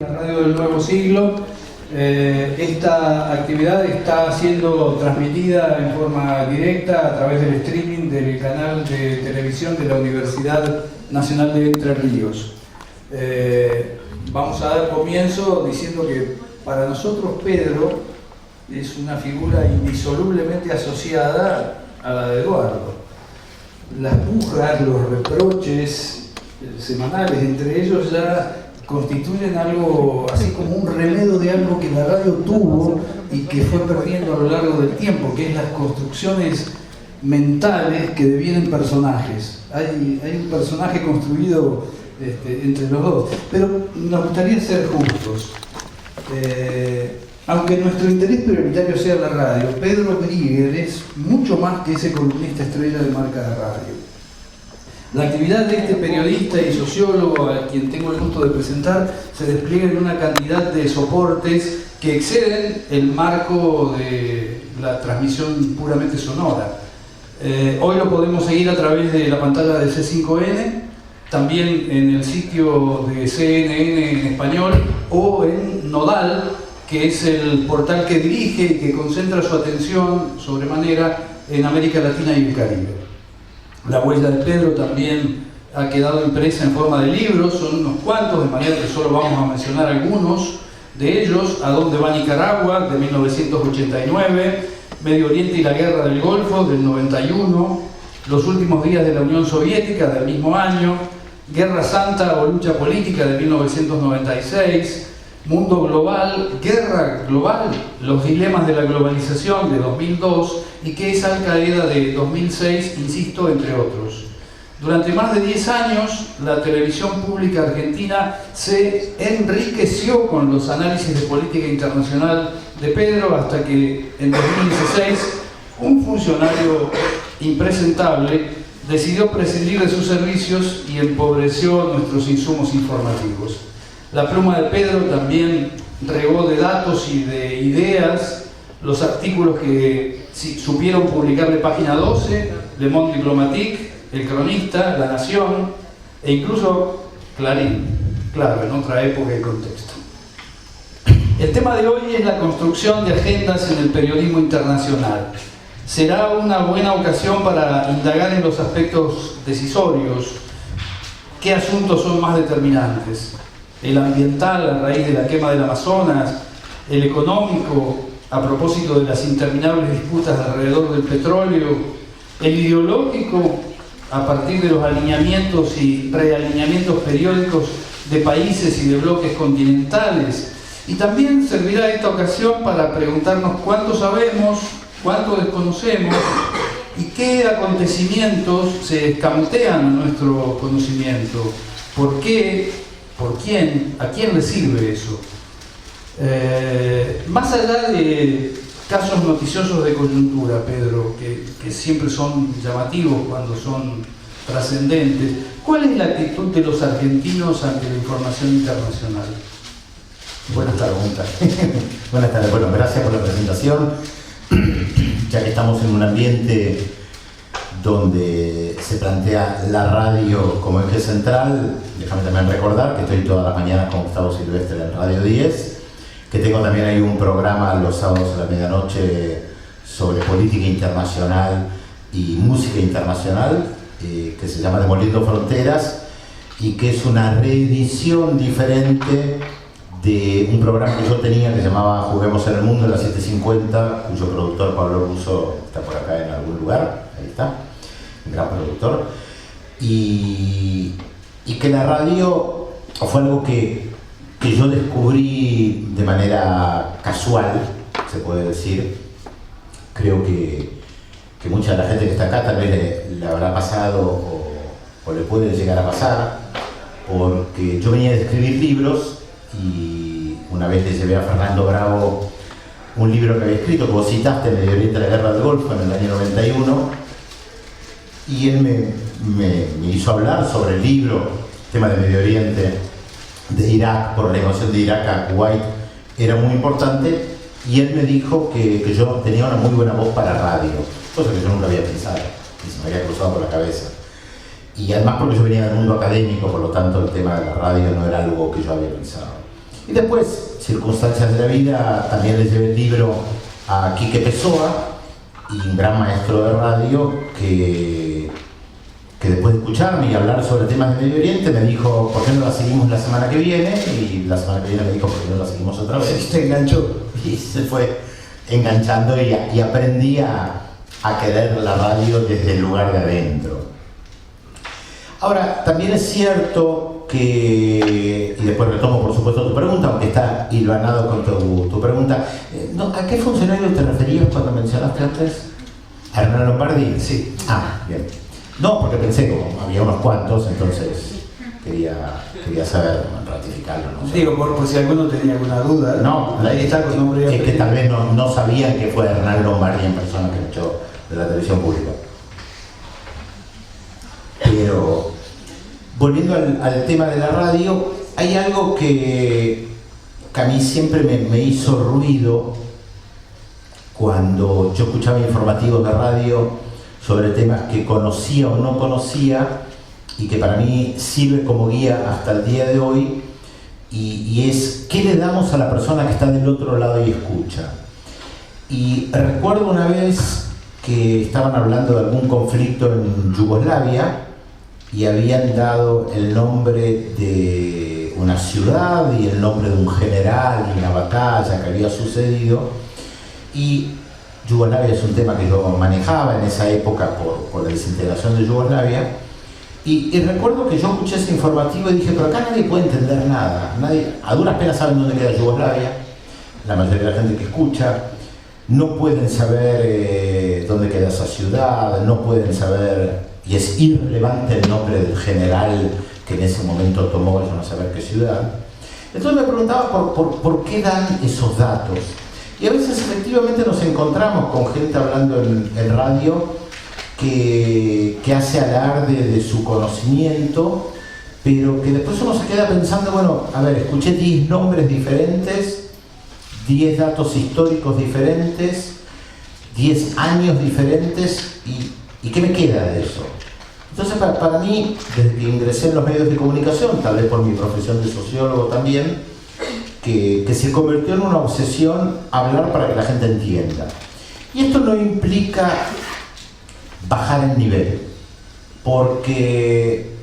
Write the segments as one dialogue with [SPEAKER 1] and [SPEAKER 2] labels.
[SPEAKER 1] La radio del nuevo siglo. Esta actividad está siendo transmitida en forma directa a través del streaming del canal de televisión de la Universidad Nacional de Entre Ríos. Vamos a dar comienzo diciendo que para nosotros Pedro es una figura indisolublemente asociada a la de Eduardo. Las pujas, los reproches semanales entre ellos ya constituyen algo así como un remedio de algo que la radio tuvo y que fue perdiendo a lo largo del tiempo, que es las construcciones mentales que devienen personajes. Hay un personaje construido entre los dos, pero nos gustaría ser justos. Aunque nuestro interés prioritario sea la radio, Pedro Brigger es mucho más que ese columnista estrella de Marca de Radio. La actividad de este periodista y sociólogo, a quien tengo el gusto de presentar, se despliega en una cantidad de soportes que exceden el marco de la transmisión puramente sonora. Hoy lo podemos seguir a través de la pantalla de C5N, también en el sitio de CNN en español o en Nodal, que es el portal que dirige y que concentra su atención sobremanera en América Latina y el Caribe. La huella de Pedro también ha quedado impresa en forma de libros, son unos cuantos, de manera que solo vamos a mencionar algunos de ellos: ¿A dónde va Nicaragua?, de 1989, Medio Oriente y la Guerra del Golfo, del 91, Los últimos días de la Unión Soviética, del mismo año, Guerra Santa o lucha política, de 1996, Mundo Global, Guerra Global, los dilemas de la globalización, de 2002, y ¿Qué es Al Qaeda?, de 2006, insisto, entre otros. Durante más de 10 años, la televisión pública argentina se enriqueció con los análisis de política internacional de Pedro, hasta que en 2016 un funcionario impresentable decidió prescindir de sus servicios y empobreció nuestros insumos informativos. La pluma de Pedro también regó de datos y de ideas los artículos que supieron publicarle Página 12, Le Monde Diplomatique, El Cronista, La Nación e incluso Clarín, claro, en otra época y contexto. El tema de hoy es la construcción de agendas en el periodismo internacional. Será una buena ocasión para indagar en los aspectos decisorios. ¿Qué asuntos son más determinantes? El ambiental, a raíz de la quema del Amazonas; el económico, a propósito de las interminables disputas alrededor del petróleo; el ideológico, a partir de los alineamientos y realineamientos periódicos de países y de bloques continentales. Y también servirá esta ocasión para preguntarnos cuánto sabemos, cuánto desconocemos y qué acontecimientos se escamotean a nuestro conocimiento. ¿Por qué? ¿Por quién? ¿A quién le sirve eso? Más allá de casos noticiosos de coyuntura, Pedro, que siempre son llamativos cuando son trascendentes, ¿cuál es la actitud de los argentinos ante la información internacional?
[SPEAKER 2] Buenas tardes. Buenas tardes. Bueno, gracias por la presentación. Ya que estamos en un ambiente donde se plantea la radio como eje central, déjame también recordar que estoy todas las mañanas con Gustavo Silvestre en Radio 10, que tengo también ahí un programa los sábados a la medianoche sobre política internacional y música internacional, que se llama Demoliendo Fronteras, y que es una reedición diferente de un programa que yo tenía que se llamaba Juguemos en el Mundo, en la 750, cuyo productor Pablo Russo está por acá en algún lugar, ahí está, un gran productor, y que la radio fue algo que yo descubrí de manera casual, se puede decir. Creo que mucha de la gente que está acá tal vez le habrá pasado o le puede llegar a pasar, porque yo venía de escribir libros y una vez le llevé a Fernando Bravo un libro que había escrito, que vos citaste, Medio Oriente, la Guerra del Golfo, en el año 91, y él me hizo hablar sobre el libro, tema de Medio Oriente, de Irak, por la invasión de Irak a Kuwait, era muy importante, y él me dijo que yo tenía una muy buena voz para radio, cosa que yo nunca había pensado, ni se me había cruzado por la cabeza. Y además porque yo venía del mundo académico, por lo tanto el tema de la radio no era algo que yo había pensado. Y después, circunstancias de la vida, también le llevé el libro a Quique Pessoa, y un gran maestro de radio que después de escucharme y hablar sobre temas de Medio Oriente me dijo, ¿por qué no la seguimos la semana que viene? Y la semana que viene me dijo, ¿por qué no la seguimos otra vez?
[SPEAKER 1] Se enganchó.
[SPEAKER 2] Y se fue enganchando y aprendí a querer la radio desde el lugar de adentro. Ahora, también es cierto que, y después retomo por supuesto tu pregunta, aunque está hilvanado con tu pregunta, ¿a qué funcionario te referías cuando mencionaste antes? ¿A Hernán Lombardi?
[SPEAKER 1] Sí.
[SPEAKER 2] Ah, bien. No, porque pensé, como había unos cuantos, entonces quería saber, ratificarlo. No sé.
[SPEAKER 1] Digo, por si alguno tenía alguna duda.
[SPEAKER 2] No,
[SPEAKER 1] ahí está con nombre y
[SPEAKER 2] es que
[SPEAKER 1] apellido.
[SPEAKER 2] tal vez no sabían que fue Hernán Lombardi en persona que me echó de la televisión pública. Pero, volviendo al tema de la radio, hay algo que a mí siempre me hizo ruido cuando yo escuchaba informativos de radio sobre temas que conocía o no conocía y que para mí sirve como guía hasta el día de hoy, y es ¿qué le damos a la persona que está del otro lado y escucha? Y recuerdo una vez que estaban hablando de algún conflicto en Yugoslavia y habían dado el nombre de una ciudad y el nombre de un general y una batalla que había sucedido, y Yugoslavia es un tema que yo manejaba en esa época por la desintegración de Yugoslavia, y recuerdo que yo escuché ese informativo y dije, pero acá nadie puede entender nada, nadie, a duras penas saben dónde queda Yugoslavia, la mayoría de la gente que escucha, no pueden saber dónde queda esa ciudad, no pueden saber, y es irrelevante el nombre del general que en ese momento tomó ellos no saber qué ciudad. Entonces me preguntaba por qué dan esos datos. Y a veces efectivamente nos encontramos con gente hablando en radio que hace alarde de su conocimiento, pero que después uno se queda pensando, bueno, a ver, escuché 10 nombres diferentes, 10 datos históricos diferentes, 10 años diferentes, ¿y qué me queda de eso? Entonces para mí, desde que ingresé en los medios de comunicación, tal vez por mi profesión de sociólogo también, que se convirtió en una obsesión hablar para que la gente entienda. Y esto no implica bajar el nivel, porque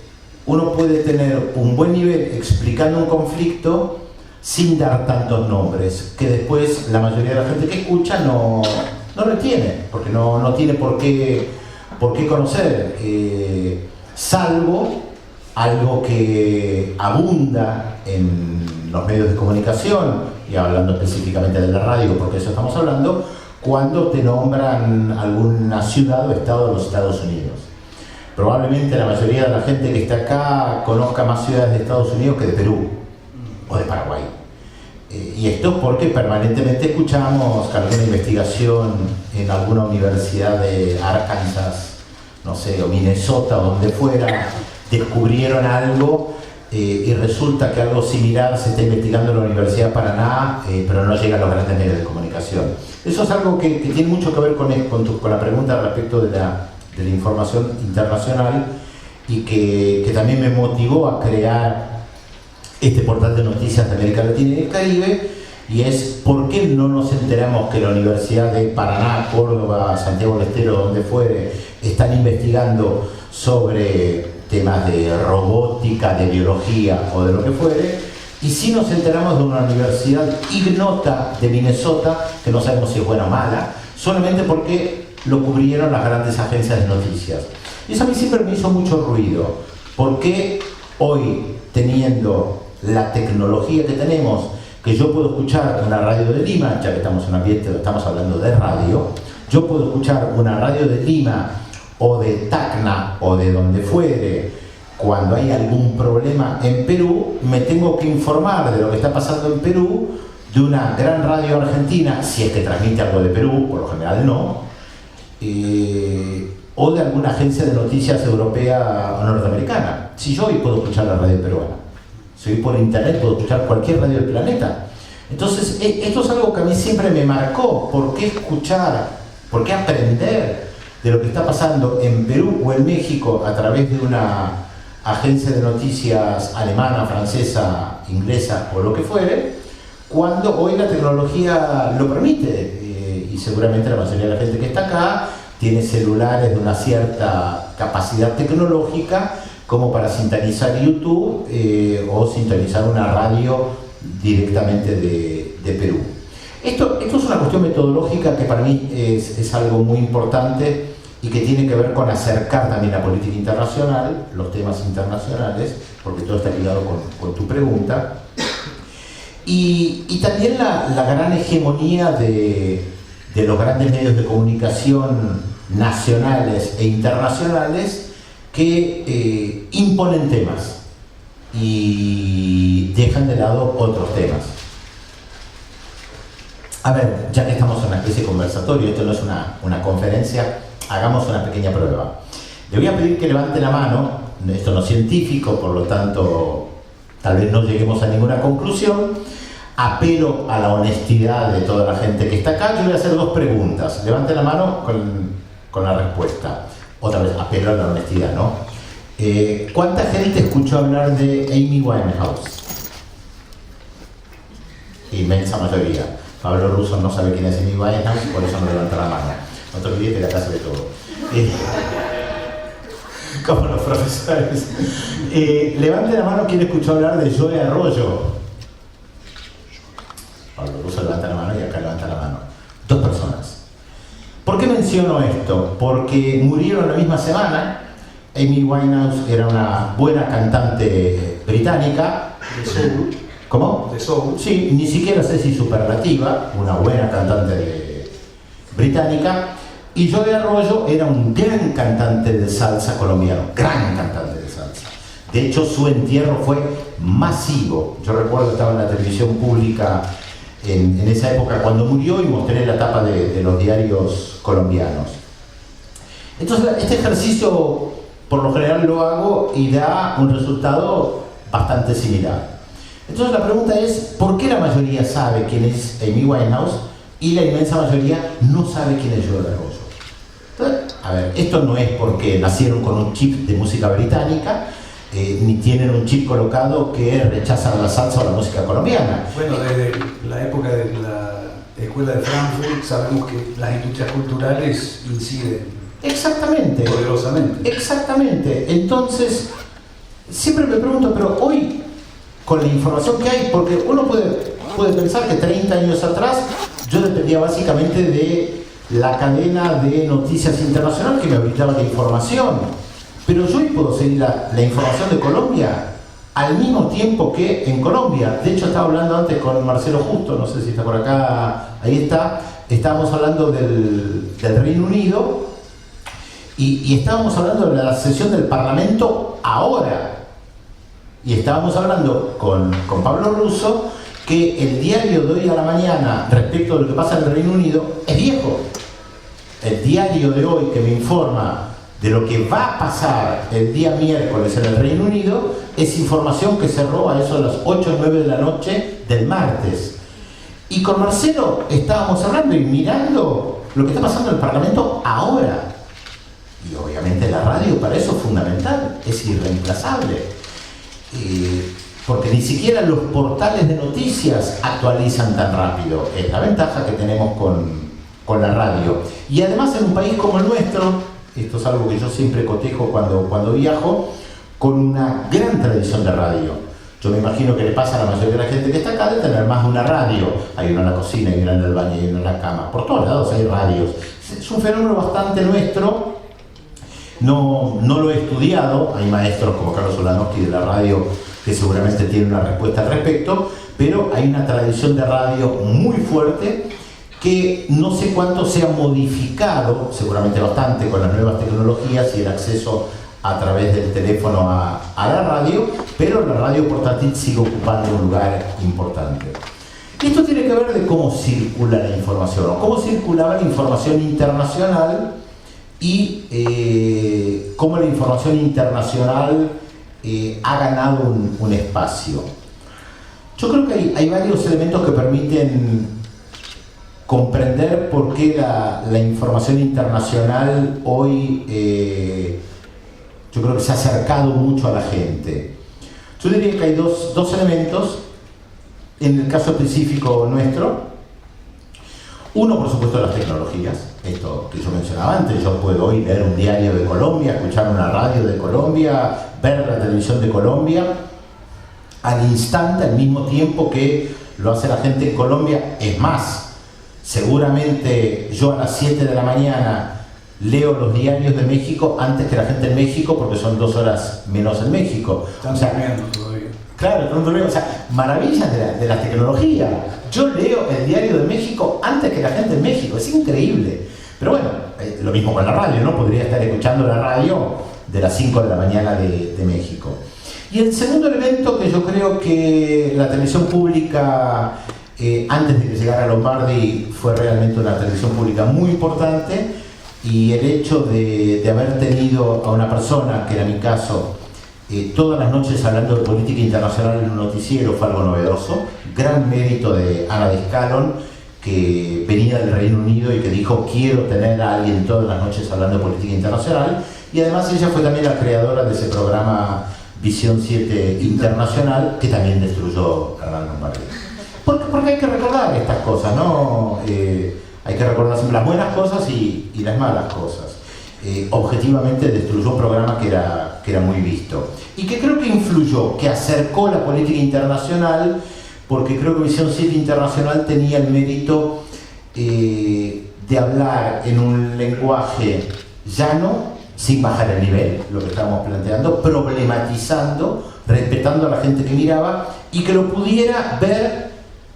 [SPEAKER 2] uno puede tener un buen nivel explicando un conflicto sin dar tantos nombres, que después la mayoría de la gente que escucha no retiene, porque no tiene por qué conocer, salvo algo que abunda en los medios de comunicación, y hablando específicamente de la radio, porque eso estamos hablando, cuando te nombran alguna ciudad o estado de los Estados Unidos. Probablemente la mayoría de la gente que está acá conozca más ciudades de Estados Unidos que de Perú o de Paraguay. Y esto es porque permanentemente escuchamos que alguna investigación en alguna universidad de Arkansas, no sé, o Minnesota o donde fuera, descubrieron algo y resulta que algo similar se está investigando en la Universidad de Paraná, pero no llega a los grandes medios de comunicación. Eso es algo que tiene mucho que ver con la pregunta respecto de la información internacional, y que también me motivó a crear este portal de noticias de América Latina y el Caribe, y es ¿por qué no nos enteramos que la Universidad de Paraná, Córdoba, Santiago del Estero, donde fuere, están investigando sobre temas de robótica, de biología o de lo que fuere, y si nos enteramos de una universidad ignota de Minnesota, que no sabemos si es buena o mala, solamente porque lo cubrieron las grandes agencias de noticias? Y eso a mí siempre me hizo mucho ruido. ¿Por qué hoy, teniendo la tecnología que tenemos, que yo puedo escuchar una radio de Lima, ya que estamos en un ambiente donde estamos hablando de radio, yo puedo escuchar una radio de Lima o de Tacna o de donde fuere, cuando hay algún problema en Perú, me tengo que informar de lo que está pasando en Perú de una gran radio argentina, si es que transmite algo de Perú, por lo general no, o de alguna agencia de noticias europea o norteamericana. Si yo hoy puedo escuchar la radio peruana, si hoy por internet puedo escuchar cualquier radio del planeta. Entonces esto es algo que a mí siempre me marcó. ¿Por qué escuchar? ¿Por qué aprender de lo que está pasando en Perú o en México a través de una agencia de noticias alemana, francesa inglesa o lo que fuere, cuando hoy la tecnología lo permite, y seguramente la mayoría de la gente que está acá tiene celulares de una cierta capacidad tecnológica como para sintonizar YouTube o sintonizar una radio directamente de Perú. Esto es una cuestión metodológica que para mí es algo muy importante y que tiene que ver con acercar también la política internacional, los temas internacionales, porque todo está ligado con tu pregunta, y también la gran hegemonía de los grandes medios de comunicación nacionales e internacionales que imponen temas y dejan de lado otros temas. A ver, ya que estamos en una especie de conversatorio, esto no es una conferencia, hagamos una pequeña prueba. Le voy a pedir que levante la mano, esto no es científico, por lo tanto tal vez no lleguemos a ninguna conclusión. Apelo a la honestidad de toda la gente que está acá. Yo voy a hacer dos preguntas. Levante la mano con la respuesta. Otra vez, apelo a la honestidad, ¿no? ¿Cuánta gente escuchó hablar de Amy Winehouse? Inmensa mayoría. Pablo Russo no sabe quién es Amy Winehouse, por eso no levanta la mano. No te olvides que la casa de todo. Como los profesores. Levante la mano quien escuchó hablar de Joe Arroyo. Pablo Russo levanta la mano y acá levanta la mano. Dos personas. ¿Por qué menciono esto? Porque murieron la misma semana. Amy Winehouse era una buena cantante británica.
[SPEAKER 1] De soul.
[SPEAKER 2] ¿Cómo?
[SPEAKER 1] De soul.
[SPEAKER 2] Sí, ni siquiera sé si superlativa, una buena cantante británica. Y Joe Arroyo era un gran cantante de salsa colombiano, gran cantante de salsa. De hecho, su entierro fue masivo. Yo recuerdo que estaba en la televisión pública en esa época cuando murió y mostré la tapa de los diarios colombianos. Entonces, este ejercicio por lo general lo hago y da un resultado bastante similar. Entonces la pregunta es, ¿por qué la mayoría sabe quién es Amy Winehouse y la inmensa mayoría no sabe quién es Joe Arroyo? Entonces, a ver, esto no es porque nacieron con un chip de música británica, ni tienen un chip colocado que rechaza la salsa o la música colombiana.
[SPEAKER 1] Bueno, desde la época de la Escuela de Frankfurt sabemos que las industrias culturales inciden
[SPEAKER 2] Exactamente.
[SPEAKER 1] poderosamente.
[SPEAKER 2] Exactamente. Entonces, siempre me pregunto, pero hoy, con la información que hay, porque uno puede pensar que 30 años atrás yo dependía básicamente de la cadena de noticias internacional que me habilitaba la información. Pero yo hoy puedo seguir la información de Colombia al mismo tiempo que en Colombia. De hecho, estaba hablando antes con Marcelo Justo, no sé si está por acá, ahí está. Estábamos hablando del Reino Unido y estábamos hablando de la sesión del Parlamento ahora. Y estábamos hablando con Pablo Russo que el diario de hoy a la mañana respecto de lo que pasa en el Reino Unido es viejo. El diario de hoy que me informa de lo que va a pasar el día miércoles en el Reino Unido es información que se roba a eso de las 8 o 9 de la noche del martes. Y con Marcelo estábamos hablando y mirando lo que está pasando en el Parlamento ahora. Y obviamente la radio para eso es fundamental, es irreemplazable. Porque ni siquiera los portales de noticias actualizan tan rápido. Es la ventaja que tenemos con la radio. Y además en un país como el nuestro, esto es algo que yo siempre cotejo cuando viajo, con una gran tradición de radio. Yo me imagino que le pasa a la mayoría de la gente que está acá de tener más de una radio. Hay una en la cocina, hay una en el baño, hay una en la cama. Por todos lados hay radios. Es un fenómeno bastante nuestro. No lo he estudiado. Hay maestros como Carlos Solanowski de la radio que seguramente tienen una respuesta al respecto, pero hay una tradición de radio muy fuerte que no sé cuánto se ha modificado, seguramente bastante con las nuevas tecnologías y el acceso a través del teléfono a la radio, pero la radio portátil sigue ocupando un lugar importante. Esto tiene que ver de cómo circula la información, o cómo circulaba la información internacional y cómo la información internacional ha ganado un espacio. Yo creo que hay varios elementos que permiten comprender por qué la información internacional hoy yo creo que se ha acercado mucho a la gente. Yo diría que hay dos elementos en el caso específico nuestro. Uno, por supuesto, las tecnologías, esto que yo mencionaba antes. Yo puedo hoy leer un diario de Colombia, escuchar una radio de Colombia, ver la televisión de Colombia al instante, al mismo tiempo que lo hace la gente en Colombia. Es más, seguramente yo a las 7 de la mañana leo los diarios de México antes que la gente en México, porque son 2 horas menos en México.
[SPEAKER 1] Están durmiendo todavía.
[SPEAKER 2] Claro, o sea, maravillas de la tecnología. Yo leo el diario de México antes que la gente en México, es increíble. Pero bueno, lo mismo con la radio, ¿no? Podría estar escuchando la radio de las 5 de la mañana de México. Y el segundo elemento que yo creo que la televisión pública, antes de que llegara Lombardi, fue realmente una televisión pública muy importante, y el hecho de haber tenido a una persona, que era mi caso, todas las noches hablando de política internacional en un noticiero, fue algo novedoso. Gran mérito de Ana de Escalón, que venía del Reino Unido y que dijo: quiero tener a alguien todas las noches hablando de política internacional. Y además ella fue también la creadora de ese programa Visión 7 Internacional, que también destruyó Hernán Lombardi. Porque hay que recordar estas cosas, ¿no? Hay que recordar siempre las buenas cosas y las malas cosas. Objetivamente destruyó un programa que era muy visto y que creo que influyó, que acercó la política internacional, porque creo que Visión 7 Internacional tenía el mérito de hablar en un lenguaje llano, sin bajar el nivel, lo que estábamos planteando, problematizando, respetando a la gente que miraba, y que lo pudiera ver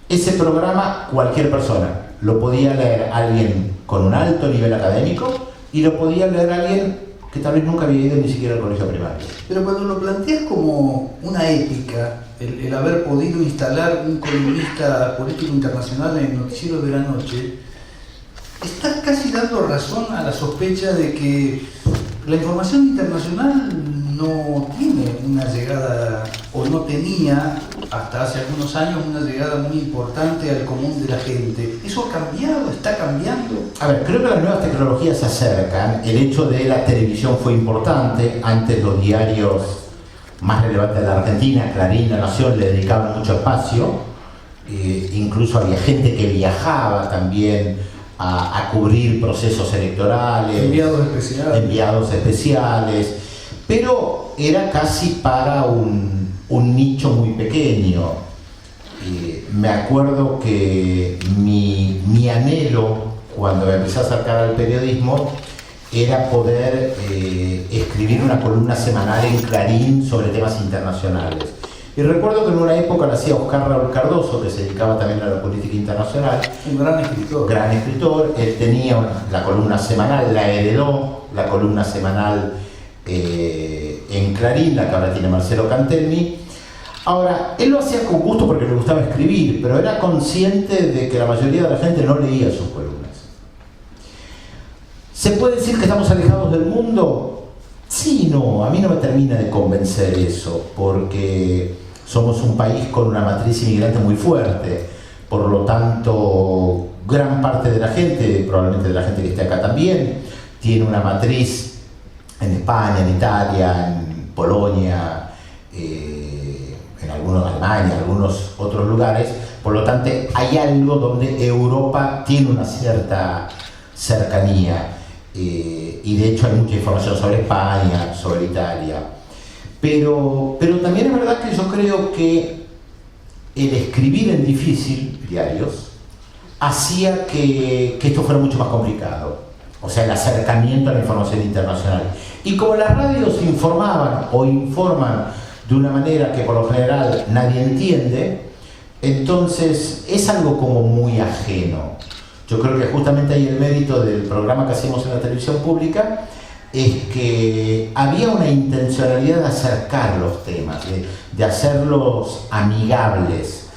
[SPEAKER 2] ese programa cualquier persona. Lo podía leer alguien con un alto nivel académico y lo podía leer alguien que tal vez nunca había ido ni siquiera al colegio primario.
[SPEAKER 1] Pero cuando lo planteas como una épica, el haber podido instalar un columnista político internacional en el noticiero de la noche, estás casi dando razón a la sospecha de que la información internacional no tiene una llegada, o no tenía hasta hace algunos años, una llegada muy importante al común de la gente. ¿Eso ha cambiado? ¿Está cambiando?
[SPEAKER 2] A ver, creo que las nuevas tecnologías se acercan. El hecho de la televisión fue importante. Antes los diarios más relevantes de la Argentina, Clarín, La Nación, le dedicaban mucho espacio. Incluso había gente que viajaba también a cubrir procesos electorales. Enviados especiales. Pero era casi para un nicho muy pequeño. Me acuerdo que mi anhelo, cuando me empecé a acercar al periodismo, era poder escribir una columna semanal en Clarín sobre temas internacionales. Y recuerdo que en una época lo hacía Oscar Raúl Cardoso, que se dedicaba también a la política internacional.
[SPEAKER 1] Un gran escritor.
[SPEAKER 2] Gran escritor. Él tenía la columna semanal, la heredó, la columna semanal en Clarín, la que ahora tiene Marcelo Cantelmi. Ahora, él lo hacía con gusto porque le gustaba escribir, pero era consciente de que la mayoría de la gente no leía sus columnas. ¿Se puede decir que estamos alejados del mundo? Sí, no, a mí no me termina de convencer eso, porque somos un país con una matriz inmigrante muy fuerte. Por lo tanto, gran parte de la gente, probablemente de la gente que esté acá también, tiene una matriz en España, en Italia, en Polonia, en Alemania, en algunos otros lugares. Por lo tanto, hay algo donde Europa tiene una cierta cercanía, y de hecho hay mucha información sobre España, sobre Italia. Pero también es verdad que yo creo que el escribir en difícil, diarios, hacía que esto fuera mucho más complicado. O sea, el acercamiento a la información internacional. Y como las radios informaban o informan de una manera que por lo general nadie entiende, entonces es algo como muy ajeno. Yo creo que justamente ahí el mérito del programa que hacemos en la televisión pública es que había una intencionalidad de acercar los temas, de hacerlos amigables.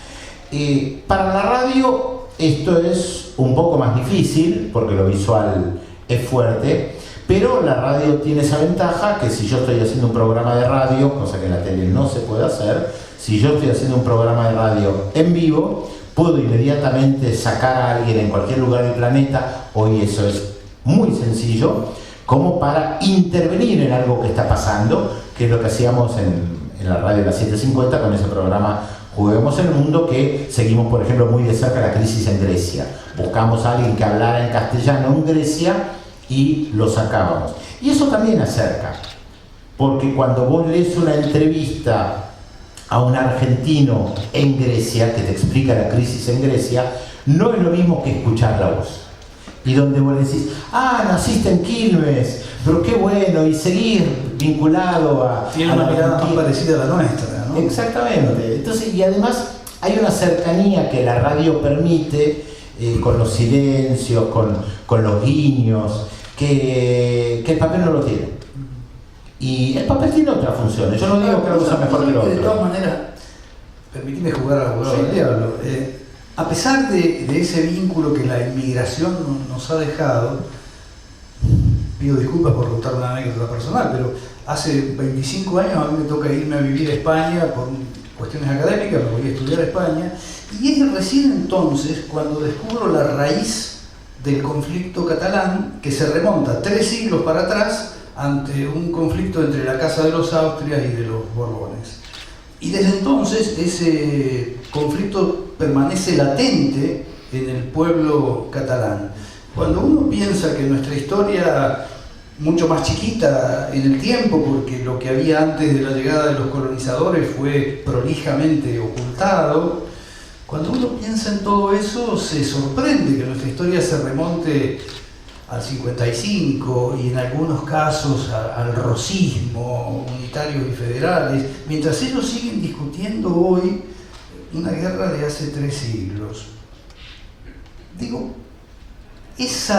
[SPEAKER 2] Para la radio esto es un poco más difícil porque lo visual es fuerte, pero la radio tiene esa ventaja que si yo estoy haciendo un programa de radio, cosa que en la tele no se puede hacer, si yo estoy haciendo un programa de radio en vivo, puedo inmediatamente sacar a alguien en cualquier lugar del planeta. Hoy eso es muy sencillo, como para intervenir en algo que está pasando, que es lo que hacíamos en en la radio de las 7:50 con ese programa Juguemos el Mundo, que seguimos, por ejemplo, muy de cerca la crisis en Grecia. Buscamos a alguien que hablara en castellano en Grecia y lo sacábamos. Y eso también acerca, porque cuando vos lees una entrevista a un argentino en Grecia, que te explica la crisis en Grecia, no es lo mismo que escuchar la voz. Y donde vos decís, naciste en Quilmes, pero qué bueno, y seguir vinculado a...
[SPEAKER 1] Tiene una mirada más parecida a la nuestra, ¿no?
[SPEAKER 2] Exactamente. Entonces, y además hay una cercanía que la radio permite, con los silencios, con los guiños, que el papel no lo tiene. Y el papel tiene otras funciones. Yo no digo que algo sea mejor que lo otro.
[SPEAKER 1] De todas maneras, permitime jugar al abogado del diablo. A pesar de ese vínculo que la inmigración nos ha dejado, pido disculpas por contar una anécdota personal, pero hace 25 años a mí me toca irme a vivir a España por cuestiones académicas, me voy a estudiar a España, y es recién entonces cuando descubro la raíz del conflicto catalán, que se remonta 3 siglos para atrás ante un conflicto entre la Casa de los Austrias y de los Borbones. Y desde entonces ese conflicto permanece latente en el pueblo catalán. Cuando uno piensa que nuestra historia, mucho más chiquita en el tiempo, porque lo que había antes de la llegada de los colonizadores fue prolijamente ocultado, cuando uno piensa en todo eso se sorprende que nuestra historia se remonte al 55 y en algunos casos al rosismo, unitarios y federales, mientras ellos siguen discutiendo hoy una guerra de hace 3 siglos. Digo, ese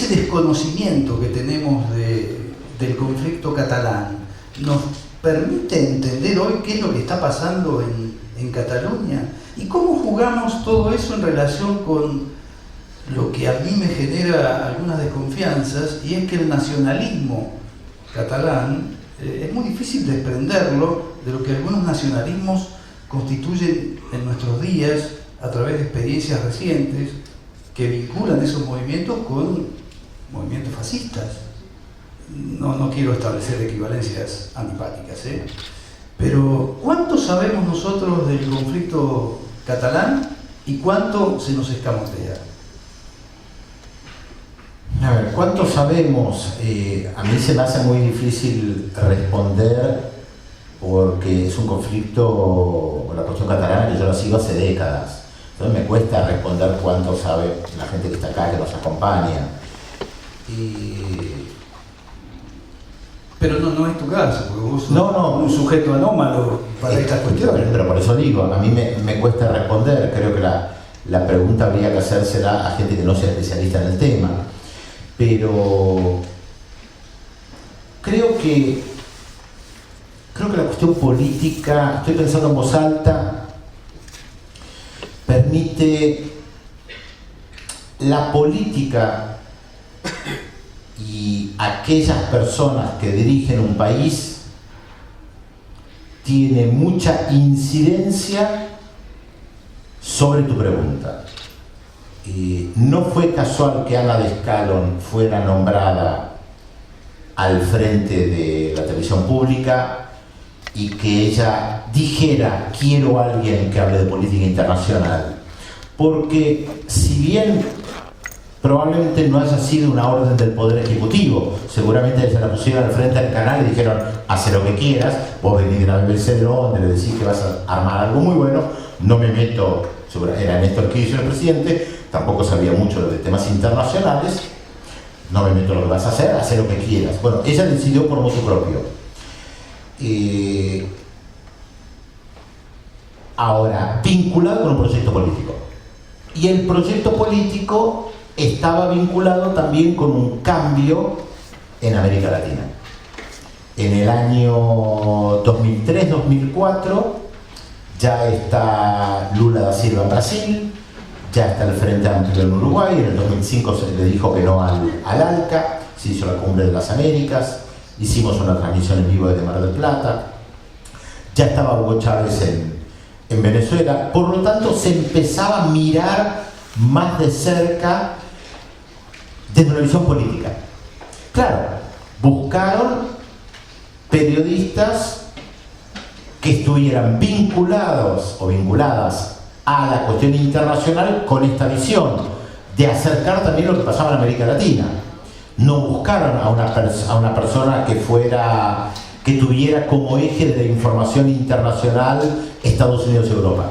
[SPEAKER 1] desconocimiento que tenemos del conflicto catalán nos permite entender hoy qué es lo que está pasando en Cataluña y cómo jugamos todo eso en relación con lo que a mí me genera algunas desconfianzas, y es que el nacionalismo catalán es muy difícil desprenderlo de lo que algunos nacionalismos constituyen en nuestros días a través de experiencias recientes que vinculan esos movimientos con movimientos fascistas. No quiero establecer equivalencias antipáticas, pero ¿cuánto sabemos nosotros del conflicto catalán y cuánto se nos escamotea?
[SPEAKER 2] A ver, ¿cuánto sabemos? A mí se me hace muy difícil responder porque es un conflicto, la cuestión catalana, que yo la sigo hace décadas. Entonces me cuesta responder cuánto sabe la gente que está acá, que nos acompaña.
[SPEAKER 1] Pero no es tu caso, porque vos sos un sujeto anómalo para estas cuestiones.
[SPEAKER 2] Pero por eso digo, a mí me cuesta responder. Creo que la pregunta habría que hacérsela a gente que no sea especialista en el tema. Pero creo que la cuestión política, estoy pensando en voz alta, permite la política y aquellas personas que dirigen un país tiene mucha incidencia sobre tu pregunta. No fue casual que Ana Descalón fuera nombrada al frente de la televisión pública y que ella dijera: quiero a alguien que hable de política internacional, porque si bien probablemente no haya sido una orden del Poder Ejecutivo, seguramente se la pusieron al frente del canal y dijeron: hace lo que quieras, vos venís de la BBC de Londres, le decís que vas a armar algo muy bueno, no me meto, era Néstor Kirchner el presidente, tampoco sabía mucho de temas internacionales, no me meto en lo que vas a hacer, haz lo que quieras. Bueno, ella decidió por motu propio. Ahora, vinculado con un proyecto político. Y el proyecto político estaba vinculado también con un cambio en América Latina. En el año 2003-2004 ya está Lula da Silva en Brasil, ya está el Frente Amplio en Uruguay, en el 2005 se le dijo que no al ALCA, se hizo la Cumbre de las Américas, hicimos una transmisión en vivo desde Mar del Plata, ya estaba Hugo Chávez en Venezuela, por lo tanto se empezaba a mirar más de cerca desde una visión política. Claro, buscaron periodistas que estuvieran vinculados o vinculadas a la cuestión internacional con esta visión de acercar también lo que pasaba en América Latina. No buscaron a una persona que tuviera como eje de la información internacional Estados Unidos y Europa.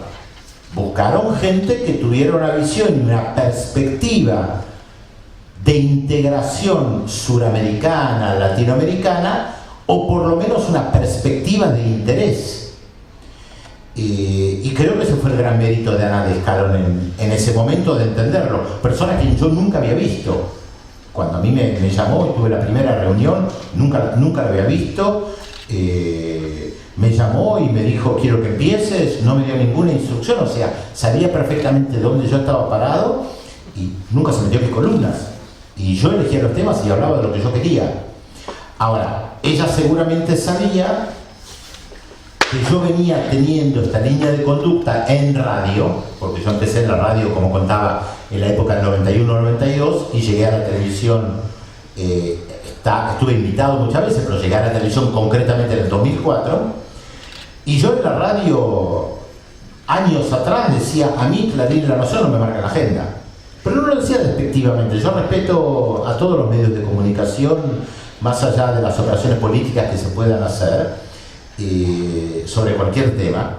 [SPEAKER 2] Buscaron gente que tuviera una visión y una perspectiva de integración suramericana, latinoamericana, o por lo menos una perspectiva de interés. Y creo que ese fue el gran mérito de Ana de Escalón en ese momento, de entenderlo. Personas que yo nunca había visto. Cuando a mí me llamó y tuve la primera reunión, nunca la había visto. Me llamó y me dijo, quiero que empieces, no me dio ninguna instrucción, o sea, sabía perfectamente dónde yo estaba parado y nunca se metió en mis columnas. Y yo elegía los temas y hablaba de lo que yo quería. Ahora, ella seguramente sabía que yo venía teniendo esta línea de conducta en radio, porque yo empecé en la radio, como contaba, en la época del 91-92 y llegué a la televisión, estuve invitado muchas veces, pero llegué a la televisión concretamente en el 2004, y yo en la radio, años atrás, decía, a mí Clarín y La Nación no me marca la agenda. Pero no lo decía despectivamente. Yo respeto a todos los medios de comunicación, más allá de las operaciones políticas que se puedan hacer sobre cualquier tema.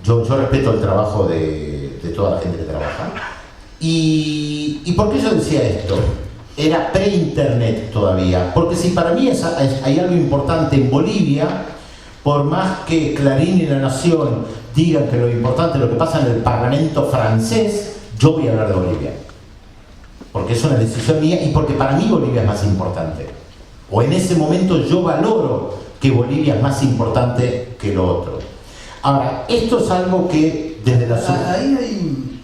[SPEAKER 2] Yo respeto el trabajo de toda la gente que trabaja. ¿Y por qué yo decía esto? Era pre-internet todavía. Porque si para mí hay algo importante en Bolivia, por más que Clarín y La Nación digan que lo importante es lo que pasa en el Parlamento francés, yo voy a hablar de Bolivia. Porque es una decisión mía y porque para mí Bolivia es más importante. O en ese momento yo valoro que Bolivia es más importante que lo otro. Ahora, esto es algo que desde la...
[SPEAKER 1] Ahí hay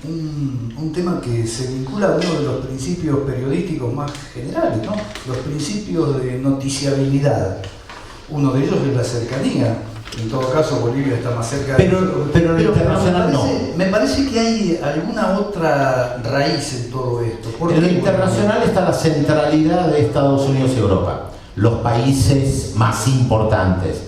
[SPEAKER 1] un tema que se vincula a uno de los principios periodísticos más generales, ¿no? Los principios de noticiabilidad. Uno de ellos es la cercanía. En todo caso, Bolivia está más cerca
[SPEAKER 2] pero lo internacional no.
[SPEAKER 1] Me parece que hay alguna otra raíz en todo esto.
[SPEAKER 2] En lo internacional está la centralidad de Estados Unidos y Europa, los países más importantes.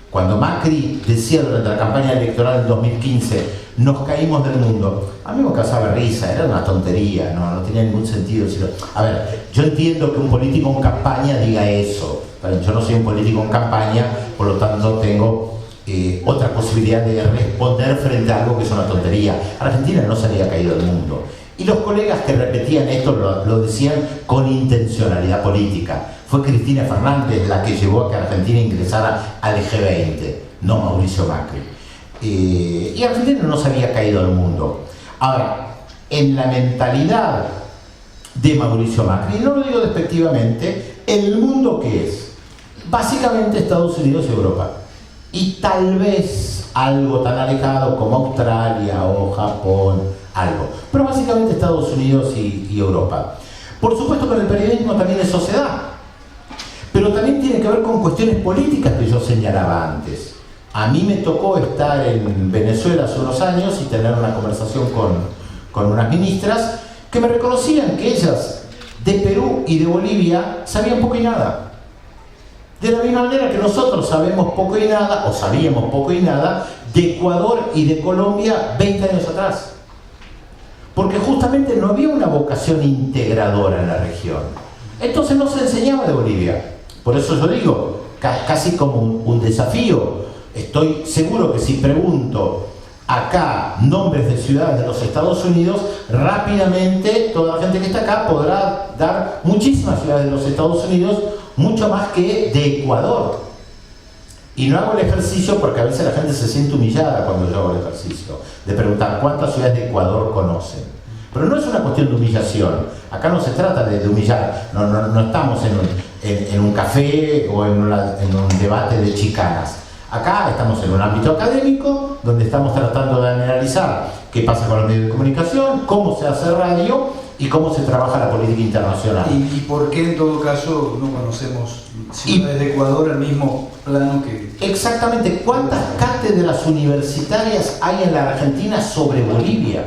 [SPEAKER 2] Cuando Macri decía durante la campaña electoral del 2015, nos caímos del mundo, a mí me causaba risa, era una tontería, no tenía ningún sentido. A ver, yo entiendo que un político en campaña diga eso, pero yo no soy un político en campaña, por lo tanto tengo otra posibilidad de responder frente a algo que es una tontería. Argentina no se había caído del mundo. Y los colegas que repetían esto lo decían con intencionalidad política. Fue Cristina Fernández la que llevó a que Argentina ingresara al G20, no Mauricio Macri. Y Argentina no se había caído del mundo. Ahora, en la mentalidad de Mauricio Macri, no lo digo despectivamente, ¿el mundo qué es? Básicamente Estados Unidos y Europa. Y tal vez algo tan alejado como Australia o Japón, algo. Pero básicamente Estados Unidos y Europa. Por supuesto que el periodismo también es sociedad. Pero también tiene que ver con cuestiones políticas que yo señalaba antes. A mí me tocó estar en Venezuela hace unos años y tener una conversación con unas ministras que me reconocían que ellas de Perú y de Bolivia sabían poco y nada. De la misma manera que nosotros sabemos poco y nada, o sabíamos poco y nada, de Ecuador y de Colombia 20 años atrás. Porque justamente no había una vocación integradora en la región. Entonces no se enseñaba de Bolivia. Por eso yo digo, casi como un desafío. Estoy seguro que si pregunto acá nombres de ciudades de los Estados Unidos, rápidamente toda la gente que está acá podrá dar muchísimas ciudades de los Estados Unidos, mucho más que de Ecuador. Y no hago el ejercicio porque a veces la gente se siente humillada cuando yo hago el ejercicio, de preguntar cuántas ciudades de Ecuador conocen. Pero no es una cuestión de humillación. Acá no se trata de humillar. No estamos en un café o en un debate de chicanas. Acá estamos en un ámbito académico donde estamos tratando de analizar qué pasa con los medios de comunicación, cómo se hace radio y cómo se trabaja la política internacional.
[SPEAKER 1] ¿Y por qué en todo caso no conocemos ciudades de Ecuador al mismo plano que...?
[SPEAKER 2] Exactamente. ¿Cuántas cátedras universitarias hay en la Argentina sobre Bolivia?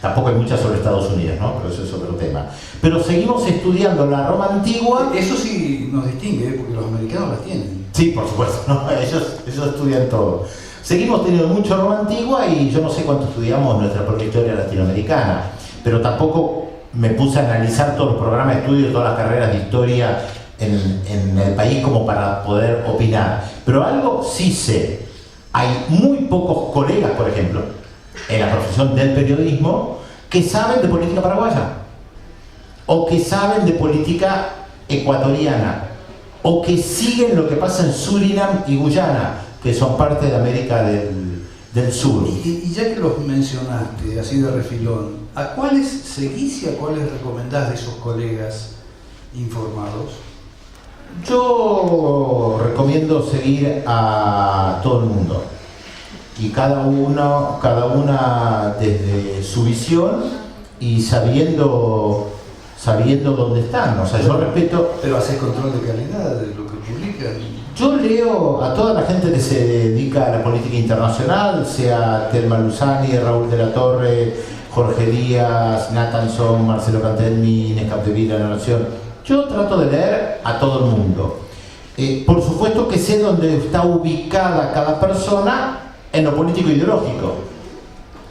[SPEAKER 2] Tampoco hay muchas sobre Estados Unidos, ¿no? Pero eso es otro tema. Pero seguimos estudiando la Roma antigua.
[SPEAKER 1] Eso sí nos distingue, porque los americanos las tienen.
[SPEAKER 2] Sí, por supuesto, ¿no? Ellos estudian todo. Seguimos teniendo mucho Roma antigua y yo no sé cuánto estudiamos nuestra propia historia latinoamericana, pero tampoco me puse a analizar todos los programas de estudio, todas las carreras de historia en el país como para poder opinar. Pero algo sí sé, hay muy pocos colegas, por ejemplo, en la profesión del periodismo, que saben de política paraguaya, o que saben de política ecuatoriana, o que siguen lo que pasa en Surinam y Guyana, que son parte de América del Sur.
[SPEAKER 1] Y ya que los mencionaste, así de refilón, ¿a cuáles seguís y a cuáles recomendás de esos colegas informados?
[SPEAKER 2] Yo recomiendo seguir a todo el mundo, y cada una desde su visión y sabiendo dónde están. O sea, yo respeto...
[SPEAKER 1] Pero haces control de calidad de lo que publican.
[SPEAKER 2] Yo leo a toda la gente que se dedica a la política internacional, sea Telma Luzani, Raúl de la Torre, Jorge Díaz, Nathanson, Marcelo Cantelmi, Inés Capdevila, La Nación. Yo trato de leer a todo el mundo. Por supuesto que sé dónde está ubicada cada persona en lo político e ideológico,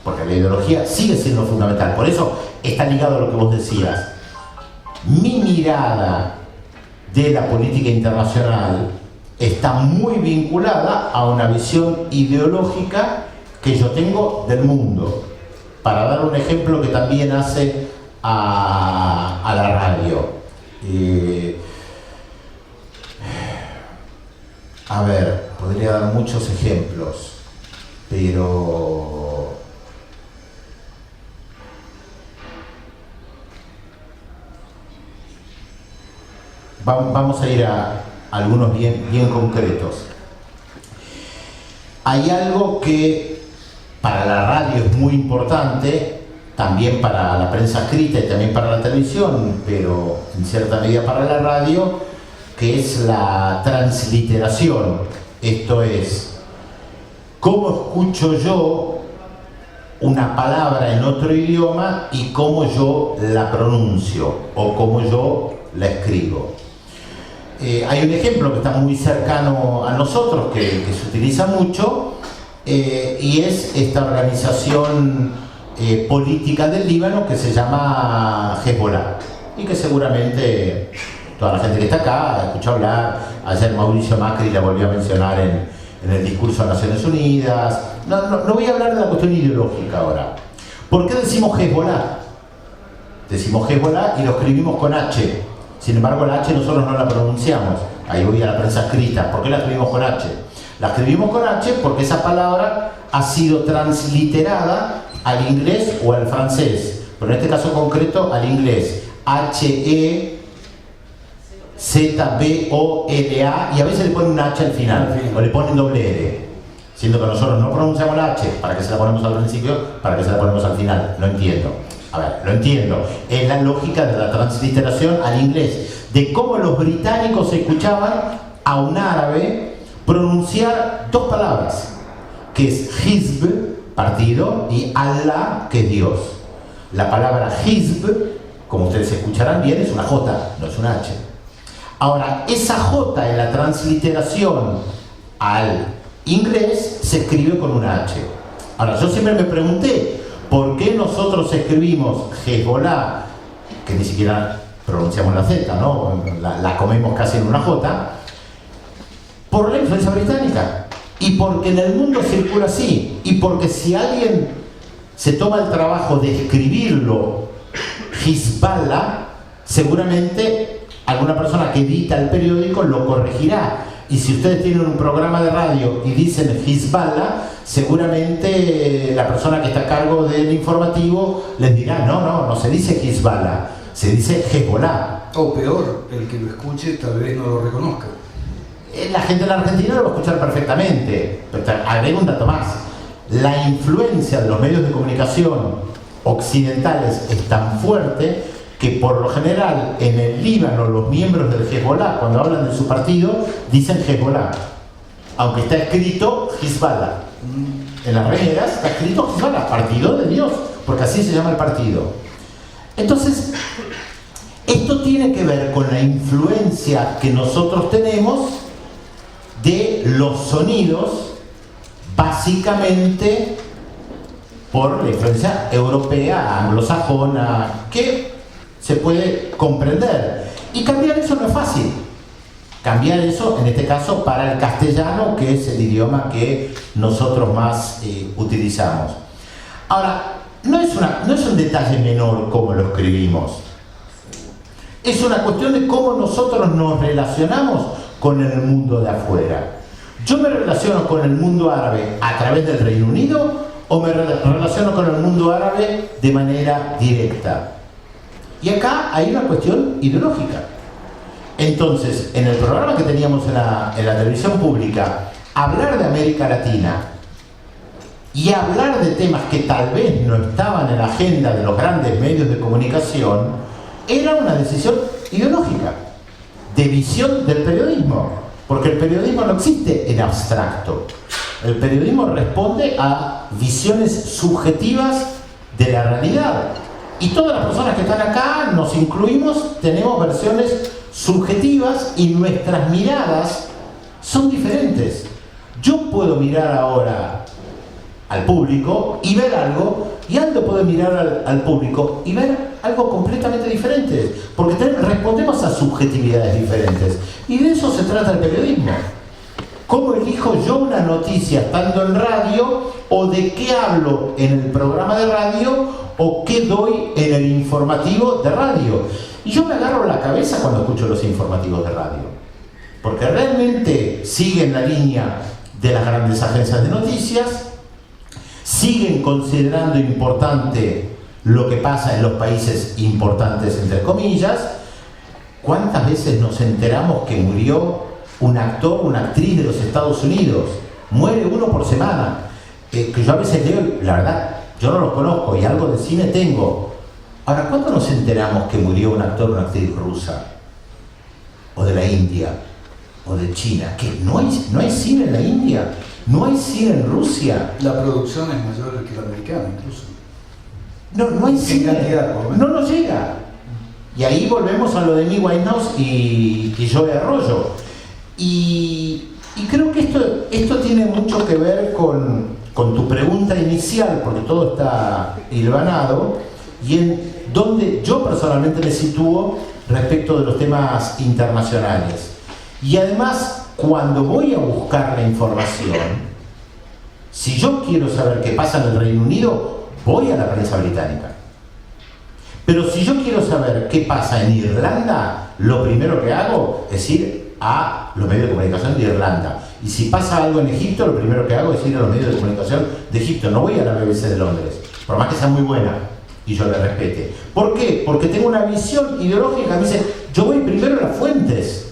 [SPEAKER 2] porque la ideología sigue siendo fundamental. Por eso está ligado a lo que vos decías. Mi mirada de la política internacional está muy vinculada a una visión ideológica que yo tengo del mundo. Para dar un ejemplo que también hace a la radio. A ver, podría dar muchos ejemplos, pero vamos a ir a algunos bien concretos. Hay algo que para la radio es muy importante, también para la prensa escrita y también para la televisión, pero en cierta medida para la radio, que es la transliteración. Esto es, cómo escucho yo una palabra en otro idioma y cómo yo la pronuncio o cómo yo la escribo. Hay un ejemplo que está muy cercano a nosotros, que se utiliza mucho, y es esta organización política del Líbano que se llama Hezbollah, y que seguramente toda la gente que está acá escuchó hablar. Ayer Mauricio Macri la volvió a mencionar en el discurso de Naciones Unidas. No voy a hablar de la cuestión ideológica ahora. ¿Por qué decimos Hezbollah? Decimos Hezbollah y lo escribimos con H. Sin embargo, la H nosotros no la pronunciamos. Ahí voy a la prensa escrita. ¿Por qué la escribimos con H? La escribimos con H porque esa palabra ha sido transliterada al inglés o al francés, pero en este caso concreto al inglés. H-E-Z-B-O-L-A, y a veces le ponen una H al final, o le ponen doble R, siendo que nosotros no pronunciamos la H. ¿Para qué se la ponemos al principio? ¿Para qué se la ponemos al final? No entiendo. A ver, lo entiendo. Es la lógica de la transliteración al inglés, de cómo los británicos escuchaban a un árabe pronunciar dos palabras, que es Hizb, partido, y Allah, que es Dios. La palabra Hizb, como ustedes escucharán bien, es una J, no es una H. Ahora, esa J en la transliteración al inglés se escribe con una H. Ahora, yo siempre me pregunté, ¿por qué nosotros escribimos Hezbollah, que ni siquiera pronunciamos la Z, ¿no? La comemos casi en una J? Por la influencia británica. Y porque en el mundo circula así. Y porque si alguien se toma el trabajo de escribirlo Hizballah, seguramente alguna persona que edita el periódico lo corregirá. Y si ustedes tienen un programa de radio y dicen Hizballah, seguramente la persona que está a cargo del informativo les dirá, no se dice Hizballah, se dice Hezbollah.
[SPEAKER 1] O peor, el que lo escuche tal vez no lo reconozca.
[SPEAKER 2] La gente en la Argentina lo va a escuchar perfectamente. Pero agrego un dato más. La influencia de los medios de comunicación occidentales es tan fuerte que por lo general en el Líbano los miembros del Hezbollah, cuando hablan de su partido, dicen Hezbollah, aunque está escrito Hizballah. En las remeras está escrito Hizballah, partido de Dios, porque así se llama el partido. Entonces, esto tiene que ver con la influencia que nosotros tenemos de los sonidos básicamente por la influencia europea, anglosajona, que se puede comprender. Y cambiar eso no es fácil. Cambiar eso, en este caso, para el castellano, que es el idioma que nosotros más utilizamos. Ahora, no es un detalle menor cómo lo escribimos. Es una cuestión de cómo nosotros nos relacionamos con el mundo de afuera. ¿Yo me relaciono con el mundo árabe a través del Reino Unido o me relaciono con el mundo árabe de manera directa? Y acá hay una cuestión ideológica. Entonces, en el programa que teníamos en la televisión pública, hablar de América Latina y hablar de temas que tal vez no estaban en la agenda de los grandes medios de comunicación era una decisión ideológica, de visión del periodismo, porque el periodismo no existe en abstracto. El periodismo responde a visiones subjetivas de la realidad. Y todas las personas que están acá, nos incluimos, tenemos versiones subjetivas y nuestras miradas son diferentes. Yo puedo mirar ahora al público y ver algo, y Aldo puede mirar al público y ver algo completamente diferente, porque respondemos a subjetividades diferentes. Y de eso se trata el periodismo. ¿Cómo elijo yo una noticia estando en radio, o de qué hablo en el programa de radio, o qué doy en el informativo de radio? Y yo me agarro la cabeza cuando escucho los informativos de radio, porque realmente siguen la línea de las grandes agencias de noticias, siguen considerando importante lo que pasa en los países importantes, entre comillas. ¿Cuántas veces nos enteramos que murió un actor, una actriz de los Estados Unidos? Muere uno por semana. Que yo a veces leo, la verdad, yo no los conozco y algo de cine tengo. Ahora, ¿cuándo nos enteramos que murió un actor o una actriz rusa? O de la India, o de China. ¿Que no hay cine en la India? ¿No hay cine en Rusia?
[SPEAKER 1] La producción es mayor que la americana, incluso.
[SPEAKER 2] No hay cine.
[SPEAKER 1] En cantidad,
[SPEAKER 2] no nos llega. Y ahí volvemos a lo de Amy Winehouse y Joe Arroyo. Y creo que esto tiene mucho que ver con tu pregunta inicial, porque todo está hilvanado, y en donde yo personalmente me sitúo respecto de los temas internacionales. Y además, cuando voy a buscar la información, si yo quiero saber qué pasa en el Reino Unido, voy a la prensa británica. Pero si yo quiero saber qué pasa en Irlanda, lo primero que hago es ir a los medios de comunicación de Irlanda. Y si pasa algo en Egipto, lo primero que hago es ir a los medios de comunicación de Egipto. No voy a la BBC de Londres, por más que sea muy buena y yo la respete. ¿Por qué? Porque tengo una visión ideológica. Me dice, yo voy primero a las fuentes,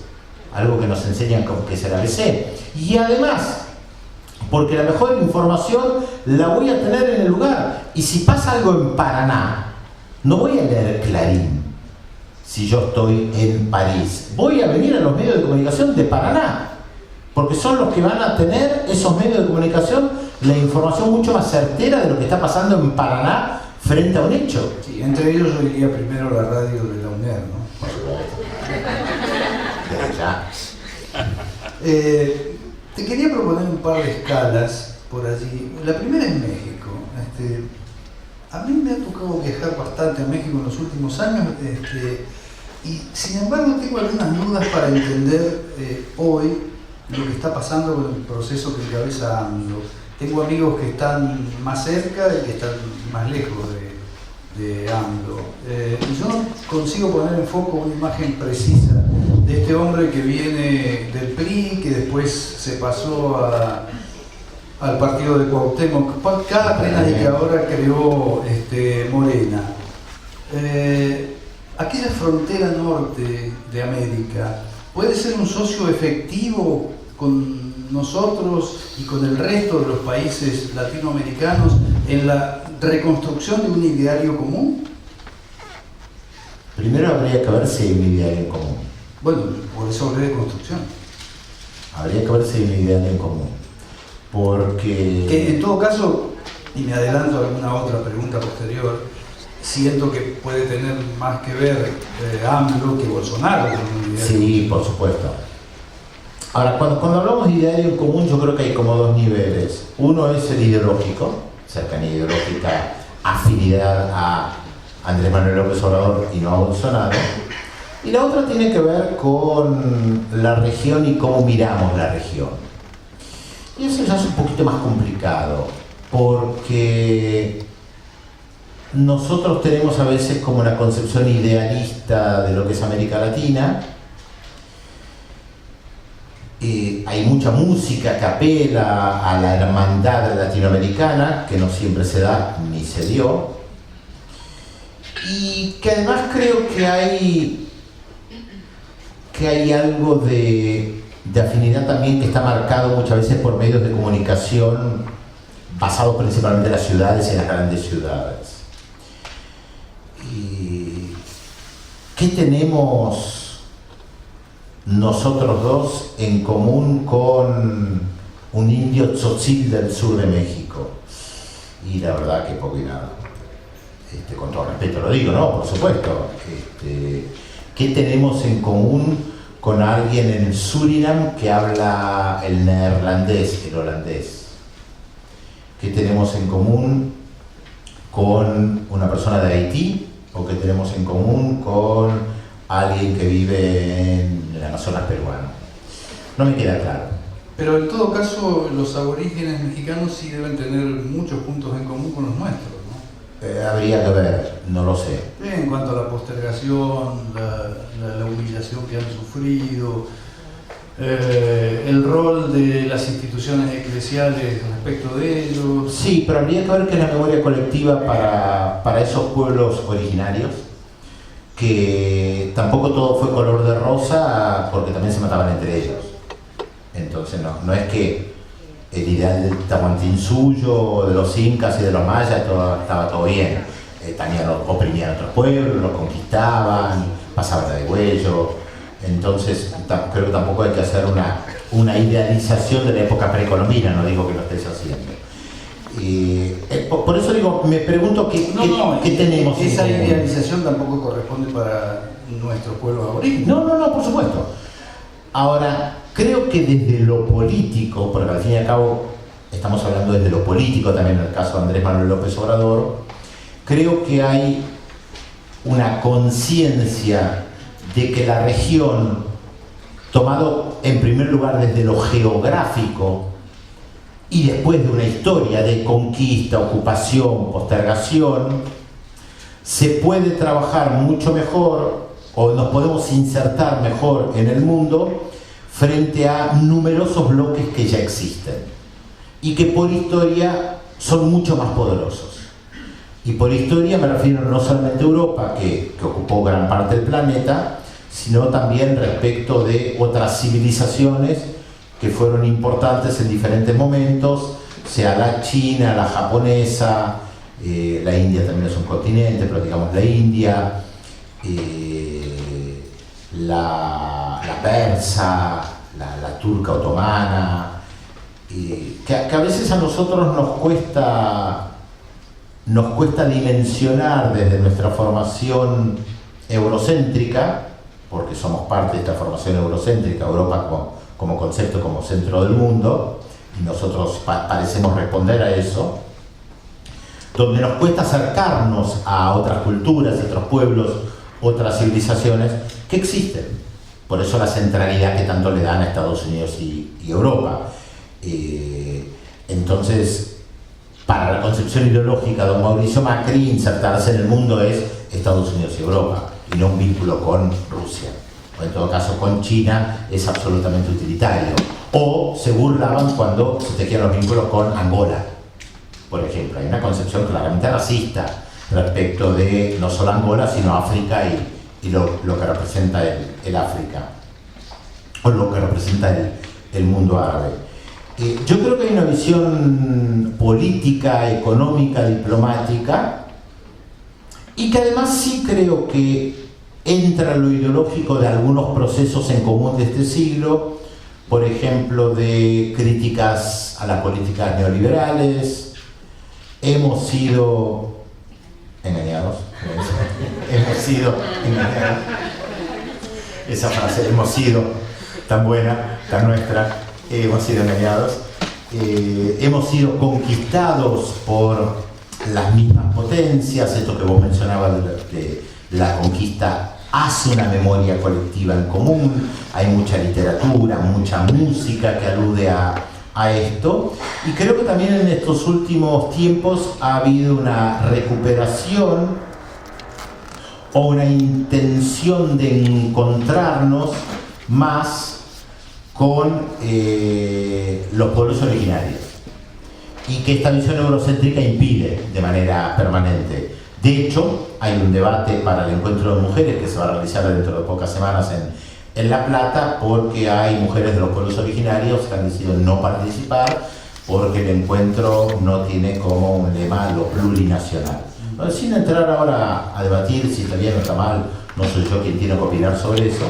[SPEAKER 2] algo que nos enseñan como que es el ABC. Y además, porque la mejor información la voy a tener en el lugar. Y si pasa algo en Paraná, no voy a leer Clarín. Si yo estoy en París, voy a venir a los medios de comunicación de Paraná, porque son los que van a tener, esos medios de comunicación, la información mucho más certera de lo que está pasando en Paraná frente a un hecho.
[SPEAKER 1] Sí, entre ellos yo iría primero a la radio de la UNER, ¿no?
[SPEAKER 2] Ya.
[SPEAKER 1] Te quería proponer un par de escalas por allí. La primera es México. A mí me ha tocado viajar bastante a México en los últimos años, y sin embargo tengo algunas dudas para entender hoy lo que está pasando con el proceso que encabeza AMLO. Tengo amigos que están más cerca y que están más lejos de AMLO. Y yo no consigo poner en foco una imagen precisa de este hombre que viene del PRI, que después se pasó al partido de Cuauhtémoc, cada pena y que ahora creó Morena. Aquella frontera norte de América, ¿puede ser un socio efectivo con nosotros y con el resto de los países latinoamericanos en la reconstrucción de un ideario común?
[SPEAKER 2] Primero habría que ver si hay un ideario en común.
[SPEAKER 1] Bueno, por eso hablé de construcción.
[SPEAKER 2] Habría que ver si hay un ideario en común. Porque...
[SPEAKER 1] Que en todo caso, y me adelanto a alguna otra pregunta posterior, siento que puede tener más que ver AMLO que Bolsonaro.
[SPEAKER 2] Sí, por supuesto. Ahora, cuando hablamos de ideario en común, yo creo que hay como dos niveles. Uno es el ideológico, cercanía ideológica, afinidad a Andrés Manuel López Obrador y no a Bolsonaro. Y la otra tiene que ver con la región y cómo miramos la región. Y eso ya es un poquito más complicado, porque nosotros tenemos a veces como una concepción idealista de lo que es América Latina. Hay mucha música que apela a la hermandad latinoamericana, que no siempre se da ni se dio, y que además creo que hay algo de afinidad también que está marcado muchas veces por medios de comunicación basados principalmente en las ciudades y en las grandes ciudades. ¿Y qué tenemos nosotros dos en común con un indio tzotzil del sur de México? Y la verdad que poco y nada. Con todo respeto lo digo, ¿no? Por supuesto. ¿Qué tenemos en común con alguien en Surinam que habla el neerlandés, el holandés? ¿Qué tenemos en común con una persona de Haití? ¿O qué tenemos en común con alguien que vive en el Amazonas peruano? No me queda claro.
[SPEAKER 1] Pero en todo caso, los aborígenes mexicanos sí deben tener muchos puntos en común con los nuestros, ¿no?
[SPEAKER 2] Habría que ver, no lo sé.
[SPEAKER 1] En cuanto a la postergación, la humillación que han sufrido, el rol de las instituciones eclesiales respecto de ellos.
[SPEAKER 2] Sí, pero habría que ver que es la memoria colectiva para esos pueblos originarios, que tampoco todo fue color de rosa, porque también se mataban entre ellos. Entonces no es que el ideal del Tahuantinsuyo, de los incas y de los mayas, estaba todo bien. También oprimían otros pueblos, los conquistaban, pasaban de huello. Entonces creo que tampoco hay que hacer una idealización de la época precolombina, no digo que lo estés haciendo. Por eso digo, me pregunto qué tenemos.
[SPEAKER 1] Esa idealización tampoco corresponde para nuestro pueblo aborigen.
[SPEAKER 2] No, por supuesto. Ahora, creo que desde lo político, porque al fin y al cabo estamos hablando desde lo político también en el caso de Andrés Manuel López Obrador, creo que hay una conciencia de que la región, tomado en primer lugar desde lo geográfico y después de una historia de conquista, ocupación, postergación, se puede trabajar mucho mejor o nos podemos insertar mejor en el mundo frente a numerosos bloques que ya existen y que por historia son mucho más poderosos. Y por historia me refiero no solamente a Europa, que ocupó gran parte del planeta, sino también respecto de otras civilizaciones que fueron importantes en diferentes momentos, sea la China, la japonesa, la India también es un continente, pero digamos la India, la persa, la turca otomana, que a veces a nosotros nos cuesta dimensionar desde nuestra formación eurocéntrica, porque somos parte de esta formación eurocéntrica, Europa como concepto, como centro del mundo, y nosotros parecemos responder a eso, donde nos cuesta acercarnos a otras culturas, otros pueblos, otras civilizaciones que existen. Por eso la centralidad que tanto le dan a Estados Unidos y Europa. Entonces, para la concepción ideológica de don Mauricio Macri, insertarse en el mundo es Estados Unidos y Europa, y no un vínculo con Rusia. O en todo caso con China es absolutamente utilitario. O se burlaban cuando se tejían los vínculos con Angola, por ejemplo. Hay una concepción claramente racista respecto de no solo Angola, sino África y lo que representa el África, o lo que representa el mundo árabe. Yo creo que hay una visión política, económica, diplomática, y que además sí creo que entra lo ideológico de algunos procesos en común de este siglo, por ejemplo, de críticas a las políticas neoliberales. Hemos sido engañados. Hemos sido engañados. Esa frase, hemos sido tan buena. la nuestra, hemos sido engañados, hemos sido conquistados por las mismas potencias. Esto que vos mencionabas de la conquista hace una memoria colectiva en común, hay mucha literatura, mucha música que alude a esto, y creo que también en estos últimos tiempos ha habido una recuperación o una intención de encontrarnos más con los pueblos originarios, y que esta visión eurocéntrica impide de manera permanente. De hecho, hay un debate para el encuentro de mujeres que se va a realizar dentro de pocas semanas en La Plata, porque hay mujeres de los pueblos originarios que han decidido no participar porque el encuentro no tiene como un lema lo plurinacional. Bueno, sin entrar ahora a debatir si está bien o está mal, no soy yo quien tiene que opinar sobre eso,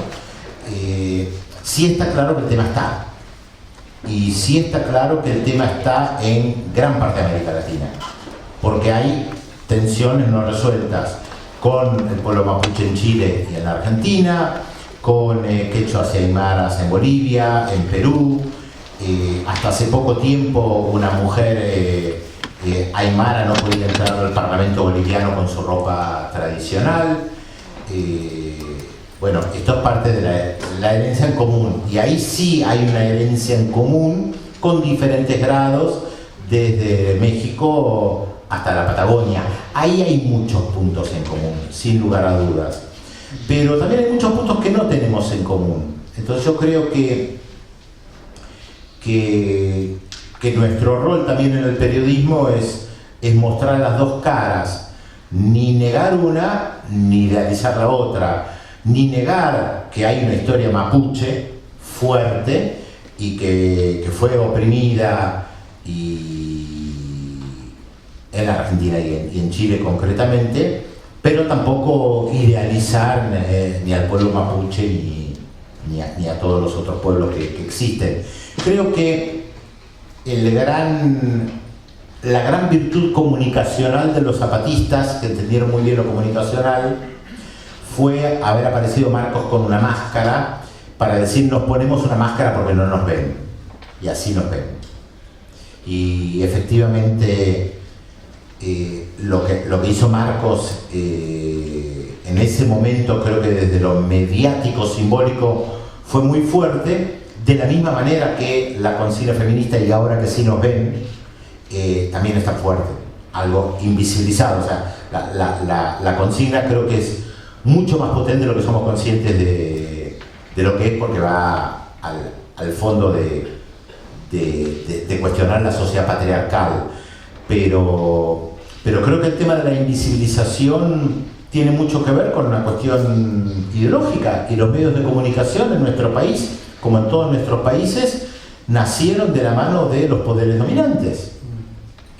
[SPEAKER 2] sí está claro que el tema está. Y sí está claro que el tema está en gran parte de América Latina, porque hay tensiones no resueltas con el pueblo mapuche en Chile y en la Argentina, con quechuas y aymaras en Bolivia, en Perú. Hasta hace poco tiempo una mujer aymara no podía entrar al Parlamento boliviano con su ropa tradicional. Bueno, esto es parte de la herencia en común, y ahí sí hay una herencia en común con diferentes grados, desde México hasta la Patagonia. Ahí hay muchos puntos en común, sin lugar a dudas. Pero también hay muchos puntos que no tenemos en común. Entonces yo creo que nuestro rol también en el periodismo es mostrar las dos caras, ni negar una, ni idealizar la otra, ni negar que hay una historia mapuche fuerte y que fue oprimida en la Argentina y en Chile concretamente, pero tampoco idealizar ni al pueblo mapuche ni a todos los otros pueblos que existen. Creo que la gran virtud comunicacional de los zapatistas, que entendieron muy bien lo comunicacional, fue haber aparecido Marcos con una máscara para decir: nos ponemos una máscara porque no nos ven, y así nos ven. Y efectivamente lo que hizo Marcos en ese momento, creo que desde lo mediático, simbólico, fue muy fuerte, de la misma manera que la consigna feminista "y ahora que sí nos ven" también está fuerte, algo invisibilizado. O sea, la consigna creo que es mucho más potente de lo que somos conscientes de lo que es, porque va al fondo de cuestionar la sociedad patriarcal. Pero creo que el tema de la invisibilización tiene mucho que ver con una cuestión ideológica, y los medios de comunicación en nuestro país, como en todos nuestros países, nacieron de la mano de los poderes dominantes.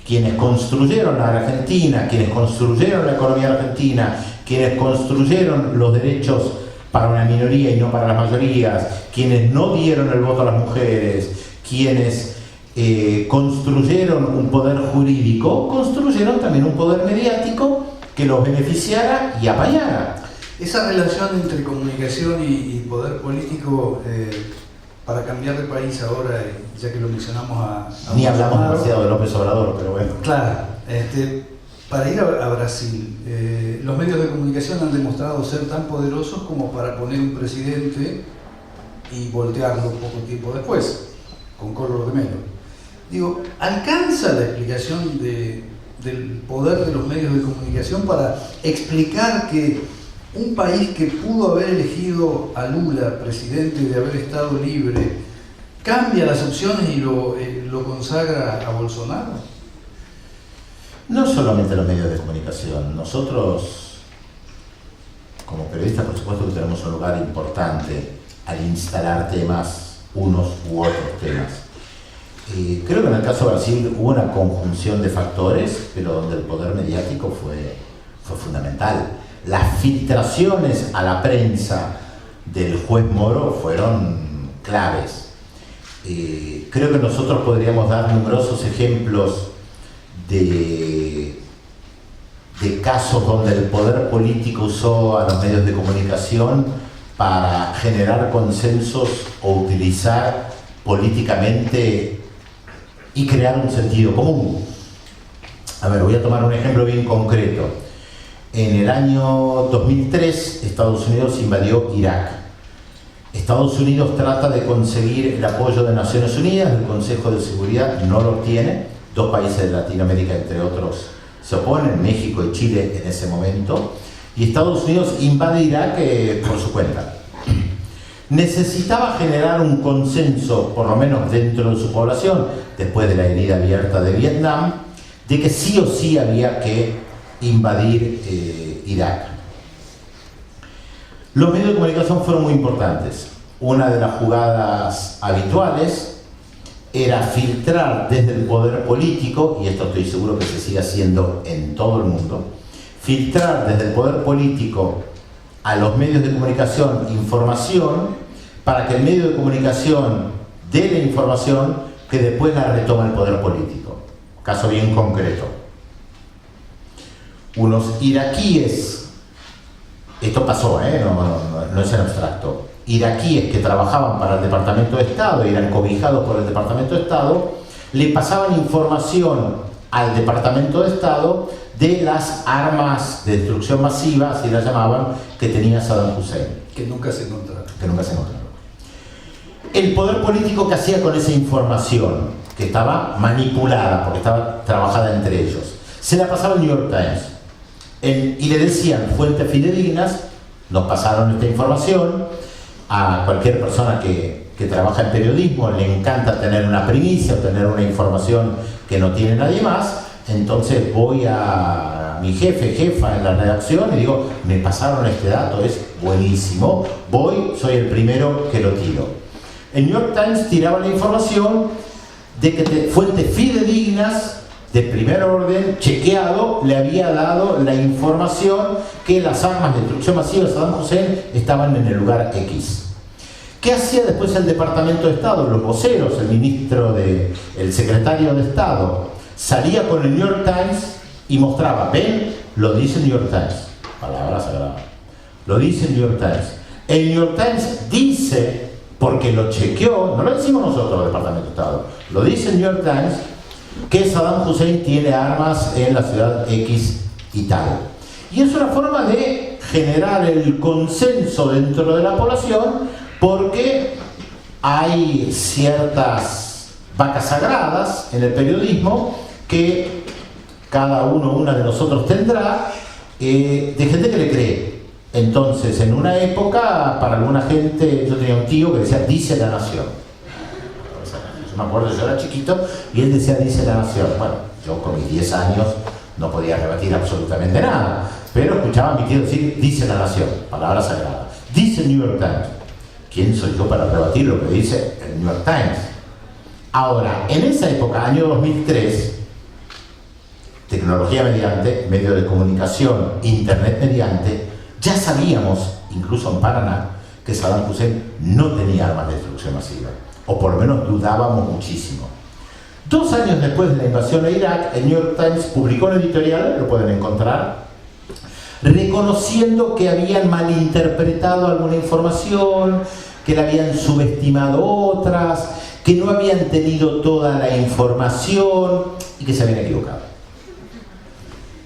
[SPEAKER 2] Quienes construyeron la Argentina, quienes construyeron la economía argentina, quienes construyeron los derechos para una minoría y no para las mayorías, quienes no dieron el voto a las mujeres, quienes construyeron un poder jurídico, construyeron también un poder mediático que los beneficiara y apañara.
[SPEAKER 1] Esa relación entre comunicación y poder político, para cambiar de país ahora, ya que lo mencionamos
[SPEAKER 2] Ni hablamos demasiado de López Obrador, pero bueno.
[SPEAKER 1] Claro, para ir a Brasil, los medios de comunicación han demostrado ser tan poderosos como para poner un presidente y voltearlo poco tiempo después, con Collor de Mello. Digo, ¿alcanza la explicación del poder de los medios de comunicación para explicar que un país que pudo haber elegido a Lula presidente de haber estado libre cambia las opciones y lo consagra a Bolsonaro?
[SPEAKER 2] No solamente los medios de comunicación. Nosotros, como periodistas, por supuesto que tenemos un lugar importante al instalar temas, unos u otros temas. Creo que en el caso de Brasil hubo una conjunción de factores, pero donde el poder mediático fue fundamental. Las filtraciones a la prensa del juez Moro fueron claves. Creo que nosotros podríamos dar numerosos ejemplos de casos donde el poder político usó a los medios de comunicación para generar consensos o utilizar políticamente y crear un sentido común. A ver, voy a tomar un ejemplo bien concreto. En el año 2003, Estados Unidos invadió Irak. Estados Unidos trata de conseguir el apoyo de Naciones Unidas, del Consejo de Seguridad, no lo obtiene. Dos países de Latinoamérica, entre otros, se oponen, México y Chile en ese momento. Y Estados Unidos invade Irak por su cuenta. Necesitaba generar un consenso, por lo menos dentro de su población, después de la herida abierta de Vietnam, de que sí o sí había que invadir Irak. Los medios de comunicación fueron muy importantes. Una de las jugadas habituales era filtrar desde el poder político, y esto estoy seguro que se sigue haciendo en todo el mundo, filtrar desde el poder político a los medios de comunicación información para que el medio de comunicación dé la información que después la retoma el poder político. Caso bien concreto. Unos iraquíes, esto pasó, no es en abstracto, iraquíes que trabajaban para el Departamento de Estado, eran cobijados por el Departamento de Estado, le pasaban información al Departamento de Estado de las armas de destrucción masiva, así las llamaban, que tenía Saddam Hussein.
[SPEAKER 1] Que nunca se encontraron.
[SPEAKER 2] El poder político que hacía con esa información, que estaba manipulada, porque estaba trabajada entre ellos, se la pasaba al New York Times. Y le decían, fuentes fidedignas, nos pasaron esta información. A cualquier persona que trabaja en periodismo le encanta tener una primicia o tener una información que no tiene nadie más. Entonces voy a mi jefa en la redacción y digo, me pasaron este dato, es buenísimo, soy el primero que lo tiro. El New York Times tiraba la información de que fuentes fidedignas de primer orden, chequeado, le había dado la información que las armas de destrucción masiva de Saddam Hussein estaban en el lugar X. ¿Qué hacía después el Departamento de Estado? Los voceros, el secretario de Estado, salía con el New York Times y mostraba, ven, lo dice el New York Times, palabra sagrada, lo dice el New York Times. El New York Times dice, porque lo chequeó, no lo decimos nosotros, el Departamento de Estado, lo dice el New York Times, que Saddam Hussein tiene armas en la ciudad X y tal. Y es una forma de generar el consenso dentro de la población, porque hay ciertas vacas sagradas en el periodismo que cada una de nosotros tendrá, de gente que le cree. Entonces, en una época, para alguna gente, yo tenía un tío que decía, dice la nación. Yo me acuerdo, yo era chiquito, y él decía, dice la nación. Bueno, yo con mis 10 años no podía rebatir absolutamente nada, pero escuchaba a mi tío decir, dice la nación, palabra sagrada. Dice el New York Times. ¿Quién soy yo para rebatir lo que dice el New York Times? Ahora, en esa época, año 2003, tecnología mediante, medio de comunicación, internet mediante, ya sabíamos, incluso en Paraná, que Saddam Hussein no tenía armas de destrucción masiva, o por lo menos dudábamos muchísimo. 2 años después de la invasión a Irak, el New York Times publicó un editorial, lo pueden encontrar, reconociendo que habían malinterpretado alguna información, que la habían subestimado otras, que no habían tenido toda la información y que se habían equivocado.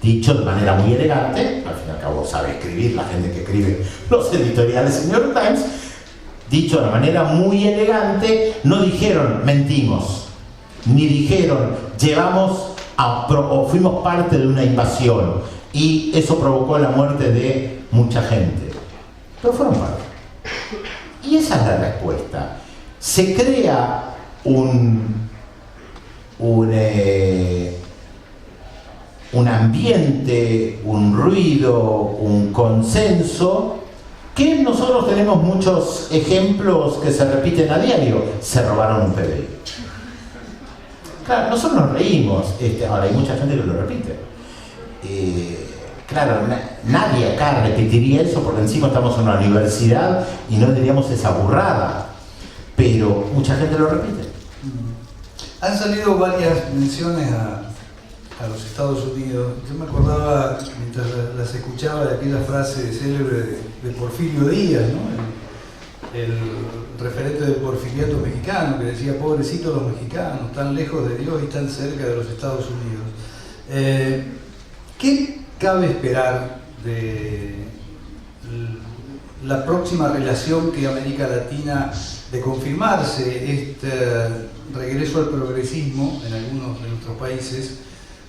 [SPEAKER 2] Dicho de manera muy elegante, al fin y al cabo sabe escribir la gente que escribe los editoriales del New York Times, dicho de manera muy elegante, no dijeron mentimos, ni dijeron o fuimos parte de una invasión y eso provocó la muerte de mucha gente, pero fueron parte. Y esa es la respuesta. Se crea un ambiente, un ruido, un consenso, que nosotros tenemos muchos ejemplos que se repiten a diario. Se robaron un PBI. Claro, nosotros nos reímos, ahora hay mucha gente que lo repite. Claro, nadie acá repetiría eso porque encima estamos en una universidad y no diríamos esa burrada, pero mucha gente lo repite.
[SPEAKER 1] Han salido varias menciones a los Estados Unidos. Yo me acordaba, mientras las escuchaba, de aquella frase célebre de Porfirio Díaz, ¿no? el referente del porfiriato mexicano, que decía, pobrecitos los mexicanos, tan lejos de Dios y tan cerca de los Estados Unidos. ¿Qué cabe esperar de la próxima relación que América Latina, de confirmarse este regreso al progresismo en algunos de nuestros países,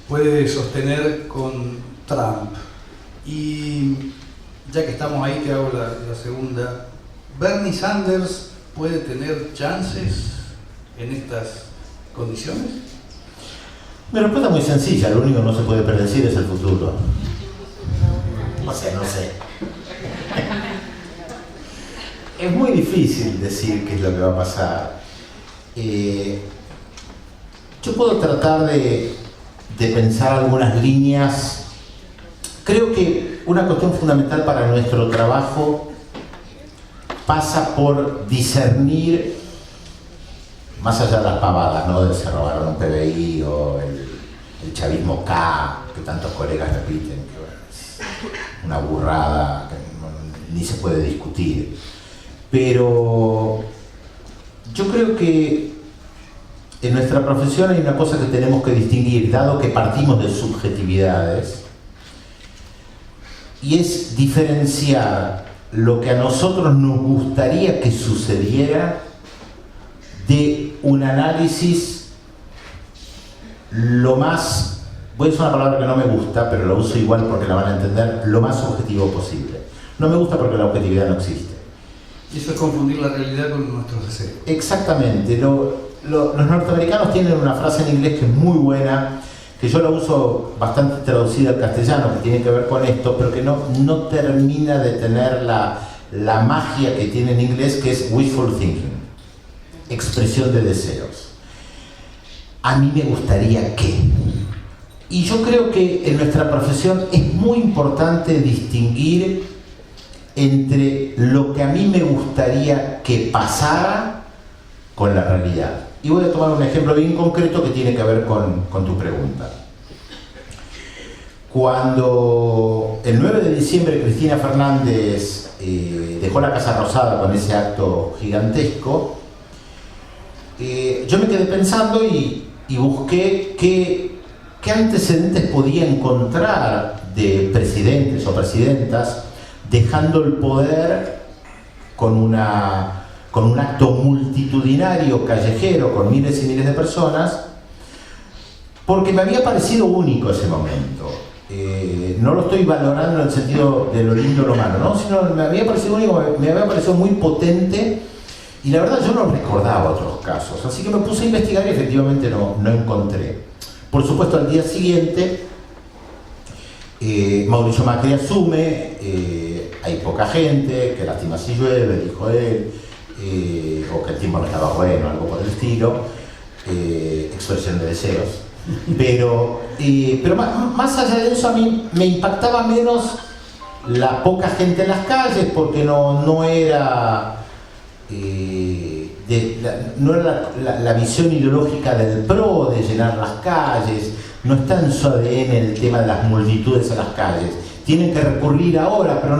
[SPEAKER 1] puede sostener con Trump? Y ya que estamos ahí, te hago la segunda. ¿Bernie Sanders puede tener chances en estas condiciones?
[SPEAKER 2] Mi respuesta es muy sencilla, lo único que no se puede predecir es el futuro. No sé. Es muy difícil decir qué es lo que va a pasar. Yo puedo tratar de pensar algunas líneas. Creo que una cuestión fundamental para nuestro trabajo pasa por discernir, más allá de las pavadas, ¿no? De se robaron un PBI o el chavismo K, que tantos colegas repiten, que bueno, es una burrada que ni se puede discutir. Pero yo creo que en nuestra profesión hay una cosa que tenemos que distinguir, dado que partimos de subjetividades, y es diferenciar lo que a nosotros nos gustaría que sucediera de un análisis lo más, voy a usar una palabra que no me gusta, pero la uso igual porque la van a entender, lo más objetivo posible. No me gusta porque la objetividad no existe.
[SPEAKER 1] Y eso es confundir la realidad con nuestros deseos.
[SPEAKER 2] Exactamente. Los norteamericanos tienen una frase en inglés que es muy buena, que yo la uso bastante traducida al castellano, que tiene que ver con esto, pero que no termina de tener la magia que tiene en inglés, que es wishful thinking, expresión de deseos. A mí me gustaría que... Y yo creo que en nuestra profesión es muy importante distinguir entre lo que a mí me gustaría que pasara con la realidad. Y voy a tomar un ejemplo bien concreto que tiene que ver con tu pregunta. Cuando el 9 de diciembre Cristina Fernández dejó la Casa Rosada con ese acto gigantesco, yo me quedé pensando y busqué qué antecedentes podía encontrar de presidentes o presidentas dejando el poder con un acto multitudinario, callejero, con miles y miles de personas, porque me había parecido único ese momento. No lo estoy valorando en el sentido de lo lindo o lo malo, ¿no? Sino me había parecido único, me había parecido muy potente, y la verdad yo no recordaba otros casos, así que me puse a investigar y efectivamente no encontré. Por supuesto, al día siguiente, Mauricio Macri asume, hay poca gente, que lástima si llueve, dijo él, o que el tiempo no estaba bueno, algo por el estilo, expresión de deseos. Pero más allá de eso, a mí me impactaba menos la poca gente en las calles, porque no era la visión ideológica del PRO de llenar las calles, no está en su ADN el tema de las multitudes en las calles. Tienen que recurrir ahora, pero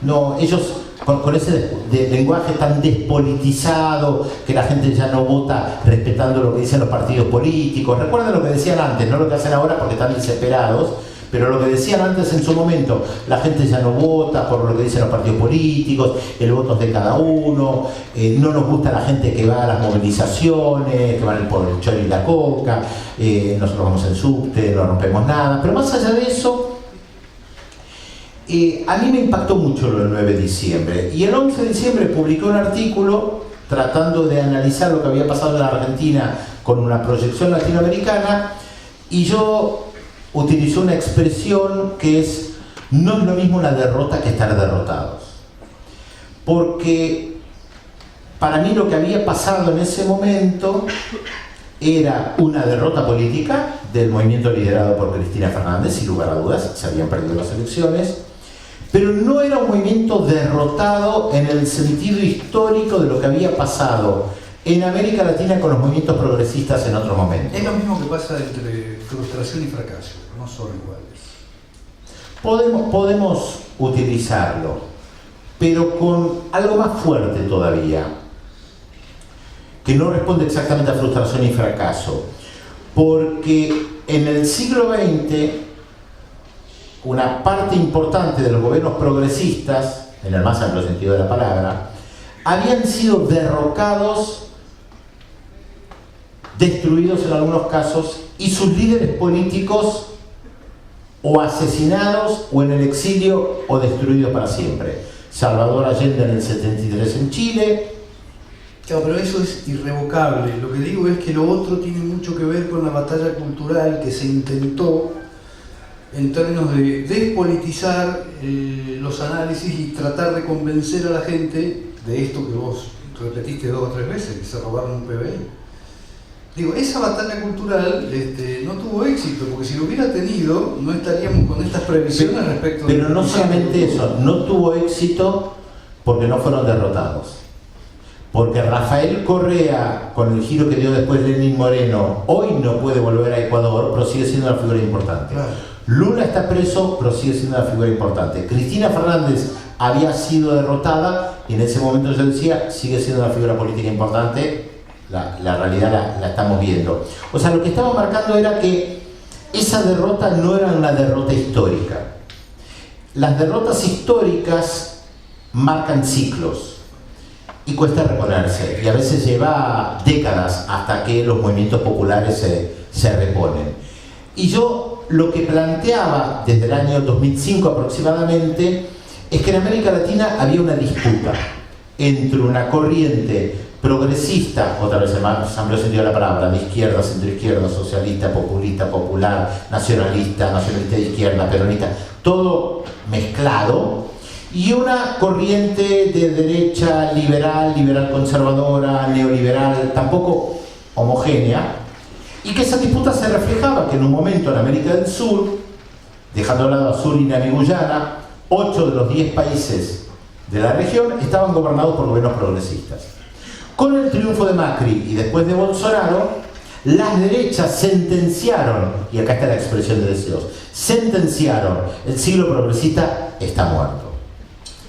[SPEAKER 2] no ellos con ese lenguaje tan despolitizado, que la gente ya no vota respetando lo que dicen los partidos políticos. Recuerden lo que decían antes, no lo que hacen ahora porque están desesperados, pero lo que decían antes en su momento: la gente ya no vota por lo que dicen los partidos políticos, el voto es de cada uno, no nos gusta la gente que va a las movilizaciones, que van por el chori y la coca, nosotros vamos en subte, no rompemos nada. Pero más allá de eso, a mí me impactó mucho lo del 9 de diciembre, y el 11 de diciembre publiqué un artículo tratando de analizar lo que había pasado en la Argentina con una proyección latinoamericana, y yo utilicé una expresión que es: no es lo mismo una derrota que estar derrotados. Porque para mí lo que había pasado en ese momento era una derrota política del movimiento liderado por Cristina Fernández, sin lugar a dudas, se habían perdido las elecciones, pero no era un movimiento derrotado en el sentido histórico de lo que había pasado en América Latina con los movimientos progresistas en otro momento.
[SPEAKER 1] Es lo mismo que pasa entre frustración y fracaso, no son iguales.
[SPEAKER 2] Podemos utilizarlo. pero con algo más fuerte todavía, que no responde exactamente a frustración y fracaso, porque en el siglo XX una parte importante de los gobiernos progresistas, en el más amplio sentido de la palabra, habían sido derrocados, destruidos en algunos casos, y sus líderes políticos o asesinados o en el exilio o destruidos para siempre. Salvador Allende en el 73 en Chile.
[SPEAKER 1] Claro, pero eso es irrevocable. Lo que digo es que lo otro tiene mucho que ver con la batalla cultural que se intentó en términos de despolitizar los análisis y tratar de convencer a la gente de esto que vos repetiste 2 o 3 veces, que se robaron un PBI. Digo, esa batalla cultural no tuvo éxito, porque si lo hubiera tenido, no estaríamos con estas previsiones respecto de...
[SPEAKER 2] Pero no solamente eso, no tuvo éxito porque no fueron derrotados. Porque Rafael Correa, con el giro que dio después Lenín Moreno, hoy no puede volver a Ecuador, pero sigue siendo una figura importante. Claro. Lula está preso, pero sigue siendo una figura importante. Cristina Fernández había sido derrotada y en ese momento yo decía, sigue siendo una figura política importante. La realidad la estamos viendo. O sea, lo que estaba marcando era que esa derrota no era una derrota histórica. Las derrotas históricas marcan ciclos y cuesta reponerse, y a veces lleva décadas hasta que los movimientos populares se reponen. Y yo lo que planteaba desde el año 2005 aproximadamente es que en América Latina había una disputa entre una corriente progresista, otra vez en más amplio sentido de la palabra, de izquierda, centroizquierda, socialista, populista, popular, nacionalista, nacionalista de izquierda, peronista, todo mezclado, y una corriente de derecha liberal, liberal conservadora, neoliberal, tampoco homogénea, y que esa disputa se reflejaba que en un momento en América del Sur, dejando de lado a Surinam y Guyana, 8 de los 10 países de la región estaban gobernados por gobiernos progresistas. Con el triunfo de Macri y después de Bolsonaro, las derechas sentenciaron, y acá está la expresión de deseos, sentenciaron, el siglo progresista está muerto.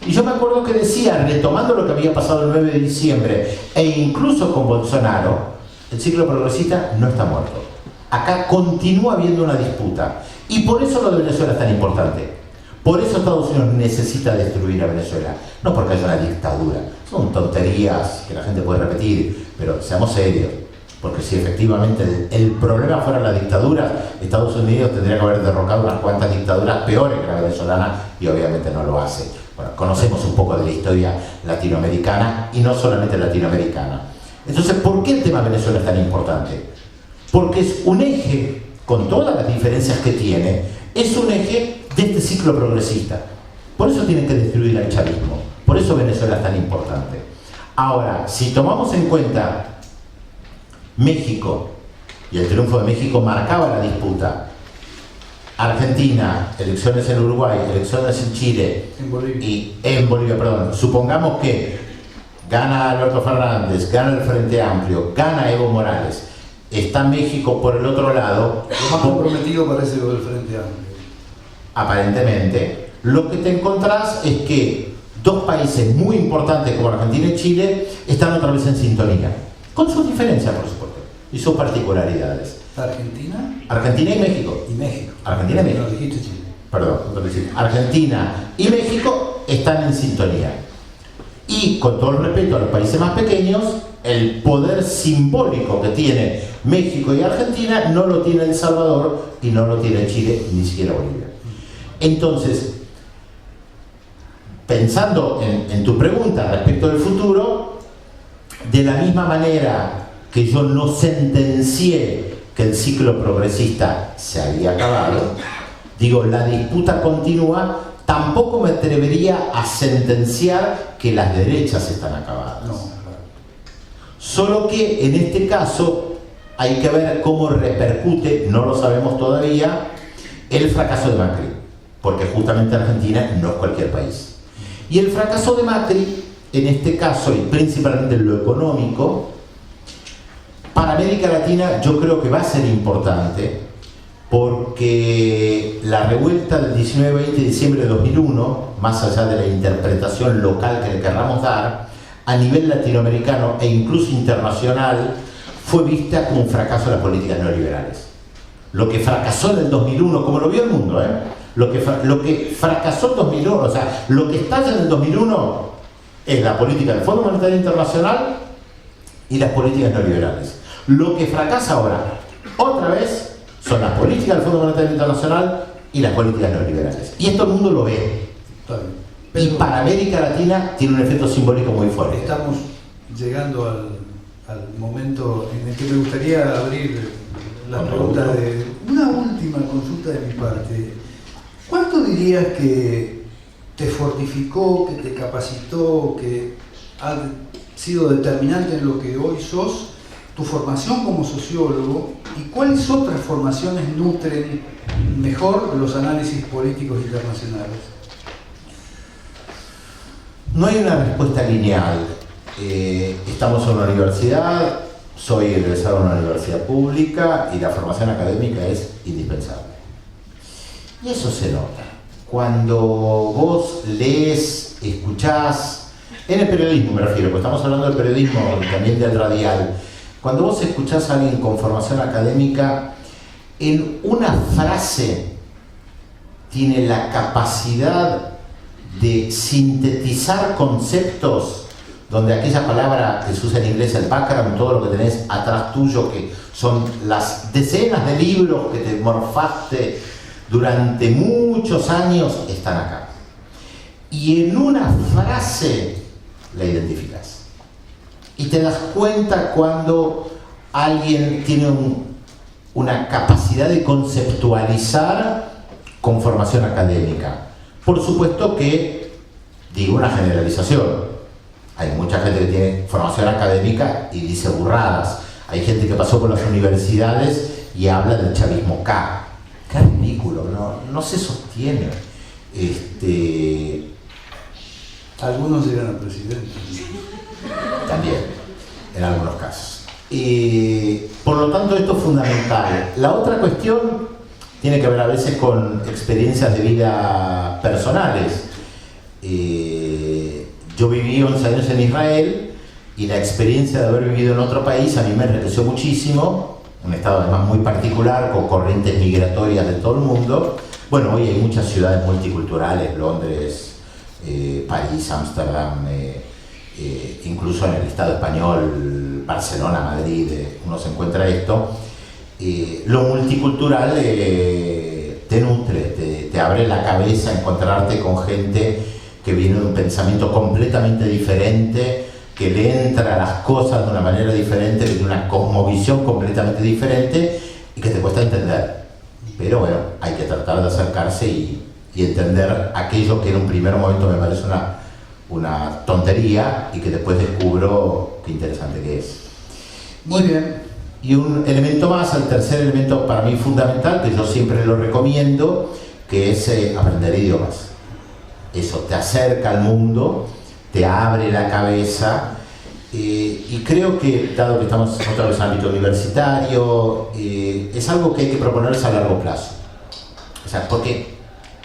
[SPEAKER 2] Y yo me acuerdo que decía, retomando lo que había pasado el 9 de diciembre, e incluso con Bolsonaro, el siglo progresista no está muerto. Acá continúa habiendo una disputa. Y por eso lo de Venezuela es tan importante. Por eso Estados Unidos necesita destruir a Venezuela. No porque haya una dictadura. Son tonterías que la gente puede repetir, pero seamos serios. Porque si efectivamente el problema fuera la dictadura, Estados Unidos tendría que haber derrocado unas cuantas dictaduras peores que la venezolana, y obviamente no lo hace. Bueno, conocemos un poco de la historia latinoamericana, y no solamente latinoamericana. Entonces, ¿por qué el tema Venezuela es tan importante? Porque es un eje, con todas las diferencias que tiene, es un eje de este ciclo progresista. Por eso tienen que destruir al chavismo. Por eso Venezuela es tan importante. Ahora, si tomamos en cuenta México, y el triunfo de México marcaba la disputa, Argentina, elecciones en Uruguay, elecciones en Chile, en Bolivia, perdón. Supongamos que gana Alberto Fernández, gana el Frente Amplio, gana Evo Morales, está México por el otro lado.
[SPEAKER 1] Lo más comprometido parece lo del Frente Amplio.
[SPEAKER 2] Aparentemente, lo que te encontrás es que dos países muy importantes como Argentina y Chile están otra vez en sintonía, con sus diferencias, por supuesto, y sus particularidades.
[SPEAKER 1] ¿Argentina?
[SPEAKER 2] Argentina y México.
[SPEAKER 1] Y México.
[SPEAKER 2] Argentina y México.
[SPEAKER 1] No, dijiste Chile.
[SPEAKER 2] Perdón, Argentina y México están en sintonía. Y con todo el respeto a los países más pequeños, el poder simbólico que tiene México y Argentina no lo tiene El Salvador y no lo tiene Chile, ni siquiera Bolivia. Entonces, pensando en tu pregunta respecto del futuro, de la misma manera que yo no sentencié que el ciclo progresista se había acabado, digo, la disputa continúa, tampoco me atrevería a sentenciar que las derechas están acabadas.
[SPEAKER 1] No.
[SPEAKER 2] Solo que en este caso hay que ver cómo repercute, no lo sabemos todavía, el fracaso de Macri, porque justamente Argentina no es cualquier país. Y el fracaso de Macri, en este caso, y principalmente en lo económico, para América Latina yo creo que va a ser importante, porque la revuelta del 19-20 de diciembre de 2001, más allá de la interpretación local que le querramos dar, a nivel latinoamericano e incluso internacional, fue vista como un fracaso de las políticas neoliberales. Lo que fracasó en el 2001, como lo vio el mundo, lo que fracasó en 2001, o sea, lo que estalla en el 2001 es la política del Fondo Monetario Internacional y las políticas neoliberales. Lo que fracasa ahora, otra vez, son las políticas del Fondo Monetario Internacional y las políticas neoliberales. Y esto el mundo lo ve. Y para América Latina tiene un efecto simbólico muy fuerte.
[SPEAKER 1] Estamos llegando al momento en el que me gustaría abrir la pregunta de una última consulta de mi parte. ¿Cuánto dirías que te fortificó, que te capacitó, que ha sido determinante en lo que hoy sos, tu formación como sociólogo, y cuáles otras formaciones nutren mejor los análisis políticos internacionales?
[SPEAKER 2] No hay una respuesta lineal. Estamos en una universidad, soy egresado de una universidad pública y la formación académica es indispensable. Y eso se nota. Cuando vos lees, escuchás, en el periodismo me refiero, porque estamos hablando del periodismo y también del radial, cuando vos escuchás a alguien con formación académica, en una frase tiene la capacidad de sintetizar conceptos donde aquella palabra que se usa en inglés, el background, todo lo que tenés atrás tuyo, que son las decenas de libros que te morfaste durante muchos años, están acá. Y en una frase la identificas. Y te das cuenta cuando alguien tiene una capacidad de conceptualizar con formación académica. Por supuesto que, digo una generalización, hay mucha gente que tiene formación académica y dice burradas. Hay gente que pasó por las universidades y habla del chavismo K. Qué ridículo, no se sostiene.
[SPEAKER 1] Algunos llegan al presidente.
[SPEAKER 2] También, en algunos casos. Por lo tanto, esto es fundamental. La otra cuestión tiene que ver a veces con experiencias de vida personales. Yo viví 11 años en Israel y la experiencia de haber vivido en otro país a mí me enriqueció muchísimo, un estado además muy particular, con corrientes migratorias de todo el mundo. Bueno, hoy hay muchas ciudades multiculturales, Londres, París, Ámsterdam, incluso en el Estado español, Barcelona, Madrid, uno se encuentra esto. Lo multicultural te nutre, te abre la cabeza a encontrarte con gente que viene de un pensamiento completamente diferente, que le entra a las cosas de una manera diferente, que tiene una cosmovisión completamente diferente y que te cuesta entender. Pero bueno, hay que tratar de acercarse y entender aquello que en un primer momento me parece una tontería y que después descubro qué interesante que es.
[SPEAKER 1] Muy bien.
[SPEAKER 2] Y un elemento más, el tercer elemento para mí fundamental, que yo siempre lo recomiendo, que es aprender idiomas. Eso te acerca al mundo, te abre la cabeza, y creo que, dado que estamos otra vez en el ámbito universitario, es algo que hay que proponerse a largo plazo. O sea, porque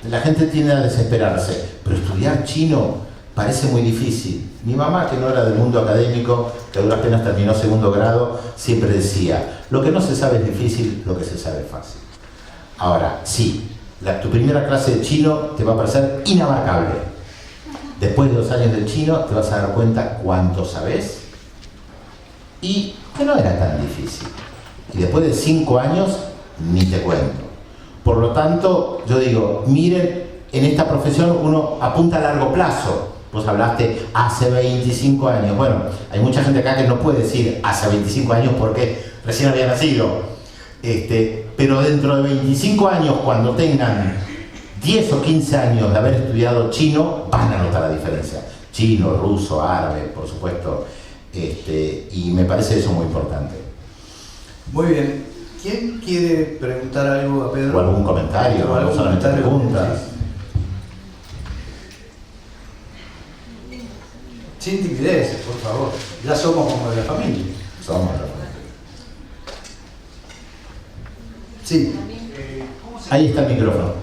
[SPEAKER 2] la gente tiende a desesperarse, pero estudiar chino parece muy difícil. Mi mamá, que no era del mundo académico, que a duras penas terminó segundo grado, siempre decía, lo que no se sabe es difícil, lo que se sabe es fácil. Ahora, sí, tu primera clase de chino te va a parecer inabarcable. Después de 2 años de chino te vas a dar cuenta cuánto sabes y que no era tan difícil. Y después de 5 años, ni te cuento. Por lo tanto, yo digo, miren, en esta profesión uno apunta a largo plazo. Vos hablaste hace 25 años. Bueno, hay mucha gente acá que no puede decir hace 25 años porque recién había nacido. Pero dentro de 25 años, cuando tengan 10 o 15 años de haber estudiado chino, van a notar la diferencia. Chino, ruso, árabe, por supuesto. Y me parece eso muy importante.
[SPEAKER 1] Muy bien. ¿Quién quiere preguntar algo a Pedro?
[SPEAKER 2] O algún comentario,
[SPEAKER 1] o algún
[SPEAKER 2] solamente
[SPEAKER 1] comentario,
[SPEAKER 2] preguntas.
[SPEAKER 1] Sin timideces, por favor. Ya somos como de la familia.
[SPEAKER 2] Somos la familia.
[SPEAKER 1] Sí.
[SPEAKER 3] También
[SPEAKER 2] Ahí está el micrófono.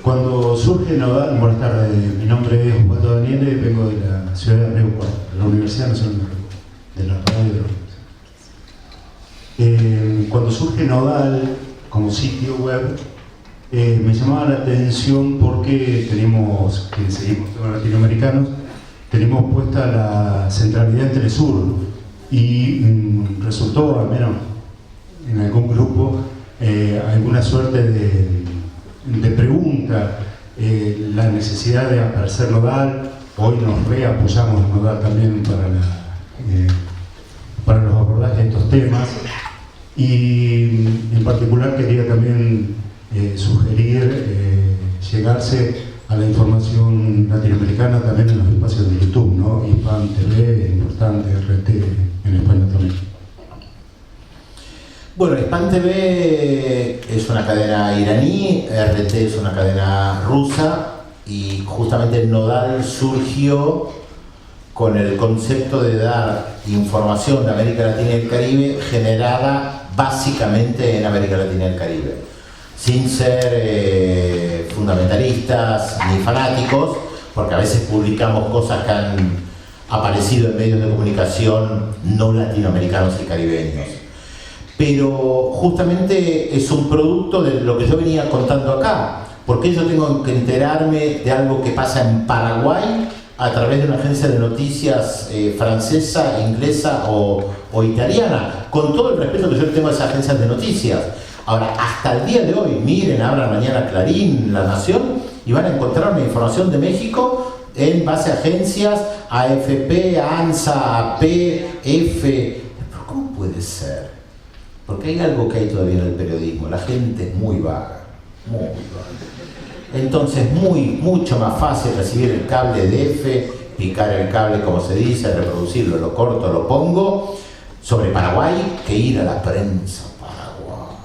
[SPEAKER 3] Cuando surge Nodal, buenas tardes, mi nombre es Osvaldo Daniele, vengo de la ciudad de Río Cuarto, de la Universidad Nacional de la Radio de la Universidad. Cuando surge Nodal como sitio web, me llamaba la atención porque tenemos, que seguimos todos latinoamericanos, tenemos puesta la centralidad en Telesur y resultó, al menos en algún grupo, alguna suerte de pregunta, la necesidad de aparecer Nodal. Hoy nos reapoyamos en Nodal también para los abordajes de estos temas, y en particular quería también sugerir llegarse a la información latinoamericana también en los espacios de YouTube, ¿no? Hispan TV, importante, RT en España también.
[SPEAKER 2] Bueno, Hispan TV es una cadena iraní, RT es una cadena rusa, y justamente Nodal surgió con el concepto de dar información de América Latina y el Caribe generada básicamente en América Latina y el Caribe, sin ser fundamentalistas ni fanáticos, porque a veces publicamos cosas que han aparecido en medios de comunicación no latinoamericanos y caribeños. Pero justamente es un producto de lo que yo venía contando acá. ¿Por qué yo tengo que enterarme de algo que pasa en Paraguay a través de una agencia de noticias francesa, inglesa o italiana? Con todo el respeto que yo tengo a esas agencias de noticias. Ahora, hasta el día de hoy, miren, abran mañana Clarín, La Nación, y van a encontrar una información de México en base a agencias, AFP, ANSA, AP, F. ¿Pero cómo puede ser? Porque hay algo que hay todavía en el periodismo, la gente es muy vaga, muy vaga. Entonces mucho más fácil recibir el cable de F, picar el cable como se dice, reproducirlo, lo corto, lo pongo, sobre Paraguay, que ir a la prensa paraguaya.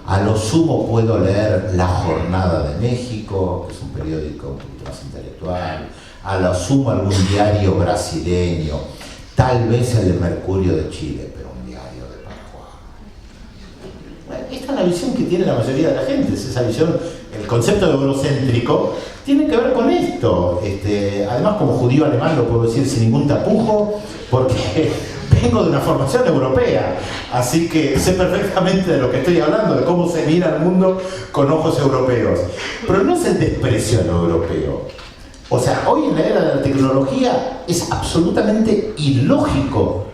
[SPEAKER 2] A lo sumo puedo leer La Jornada de México, que es un periódico un poquito más intelectual, a lo sumo algún diario brasileño, tal vez el de Mercurio de Chile, pero un diario de Paraguay. Esta es la visión que tiene la mayoría de la gente, es esa visión, el concepto de eurocéntrico tiene que ver con esto. Además, como judío alemán lo puedo decir sin ningún tapujo, porque vengo de una formación europea, así que sé perfectamente de lo que estoy hablando, de cómo se mira el mundo con ojos europeos. Pero no es el desprecio a lo europeo. O sea, hoy en la era de la tecnología es absolutamente ilógico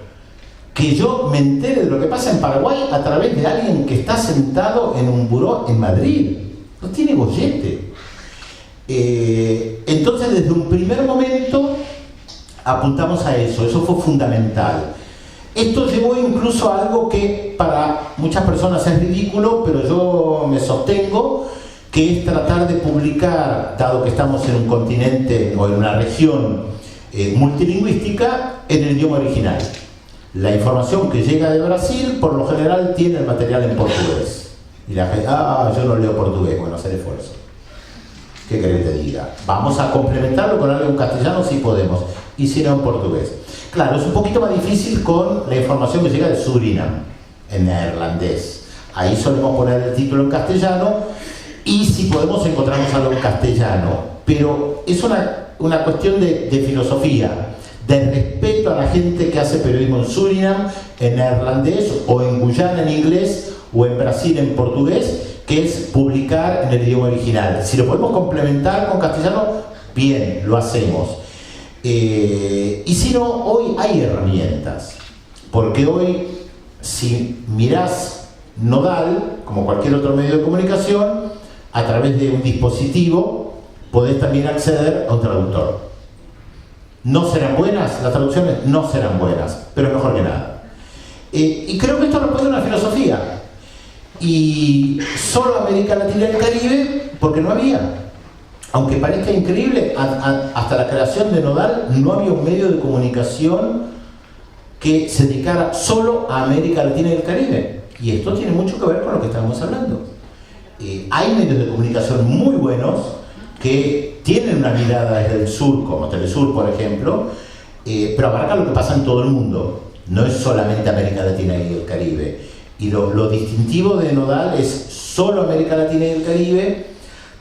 [SPEAKER 2] que yo me entere de lo que pasa en Paraguay a través de alguien que está sentado en un buró en Madrid. No tiene gollete. Entonces, desde un primer momento apuntamos a eso fue fundamental. Esto llevó incluso a algo que para muchas personas es ridículo, pero yo me sostengo, que es tratar de publicar, dado que estamos en un continente o en una región multilingüística, en el idioma original. La información que llega de Brasil, por lo general, tiene el material en portugués. Y la gente, yo no leo portugués, bueno, hacer esfuerzo. ¿Qué querés que te diga? Vamos a complementarlo con algo en castellano si podemos, y si no en portugués. Claro, es un poquito más difícil con la información que llega de Surinam, en neerlandés. Ahí solemos poner el título en castellano, y si podemos encontramos algo en castellano. Pero es una cuestión de filosofía, de respeto a la gente que hace periodismo en Surinam, en neerlandés, o en Guyana en inglés, o en Brasil en portugués, que es publicar en el idioma original. Si lo podemos complementar con castellano, bien, lo hacemos. Y si no, hoy hay herramientas, porque hoy, si mirás Nodal, como cualquier otro medio de comunicación, a través de un dispositivo, podés también acceder a un traductor. ¿No serán buenas las traducciones? No serán buenas, pero es mejor que nada. Y creo que esto responde a una filosofía. Y solo América Latina y el Caribe, porque no había. Aunque parezca increíble, hasta la creación de Nodal no había un medio de comunicación que se dedicara solo a América Latina y el Caribe. Y esto tiene mucho que ver con lo que estamos hablando. Hay medios de comunicación muy buenos que tienen una mirada desde el sur, como Telesur, por ejemplo, pero abarca lo que pasa en todo el mundo. No es solamente América Latina y el Caribe. Y lo distintivo de Nodal es solo América Latina y el Caribe,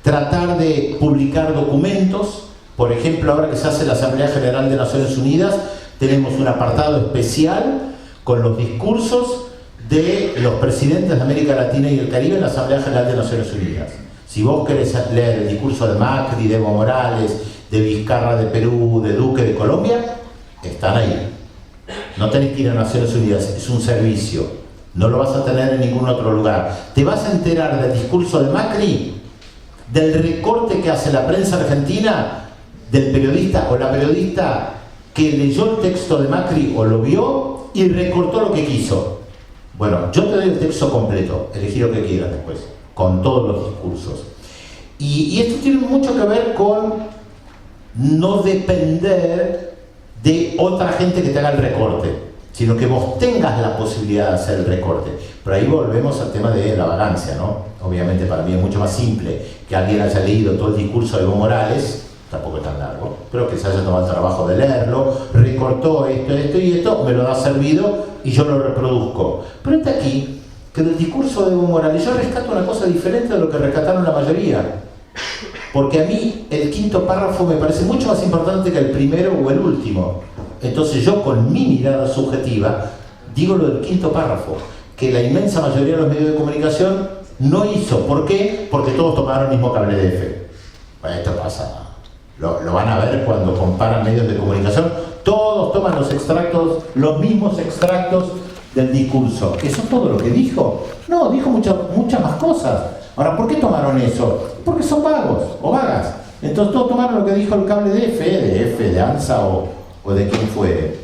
[SPEAKER 2] tratar de publicar documentos. Por ejemplo, ahora que se hace la Asamblea General de Naciones Unidas, tenemos un apartado especial con los discursos de los presidentes de América Latina y el Caribe en la Asamblea General de Naciones Unidas. Si vos querés leer el discurso de Macri, de Evo Morales, de Vizcarra de Perú, de Duque de Colombia, están ahí. No tenés que ir a Naciones Unidas, es un servicio. No lo vas a tener en ningún otro lugar. Te vas a enterar del discurso de Macri, del recorte que hace la prensa argentina, del periodista o la periodista que leyó el texto de Macri o lo vio y recortó lo que quiso. Bueno, yo te doy el texto completo, elegí lo que quieras después, con todos los discursos. Y esto tiene mucho que ver con no depender de otra gente que te haga el recorte, sino que vos tengas la posibilidad de hacer el recorte. Pero ahí volvemos al tema de la vagancia, ¿no? Obviamente para mí es mucho más simple que alguien haya leído todo el discurso de Evo Morales, tampoco es tan largo, pero que se haya tomado el trabajo de leerlo, recortó esto y esto, me lo da servido y yo lo reproduzco. Pero está aquí que del discurso de Evo Morales yo rescato una cosa diferente de lo que rescataron la mayoría. Porque a mí el quinto párrafo me parece mucho más importante que el primero o el último. Entonces yo con mi mirada subjetiva digo lo del quinto párrafo, que la inmensa mayoría de los medios de comunicación no hizo. ¿Por qué? Porque todos tomaron el mismo cable de F. Bueno, esto pasa, lo van a ver cuando comparan medios de comunicación, todos toman los extractos, los mismos extractos del discurso. ¿Eso es todo lo que dijo? No, dijo muchas más cosas. Ahora, ¿por qué tomaron eso? Porque son vagos o vagas. Entonces todos tomaron lo que dijo el cable de F, de ANSA o de quien fuere.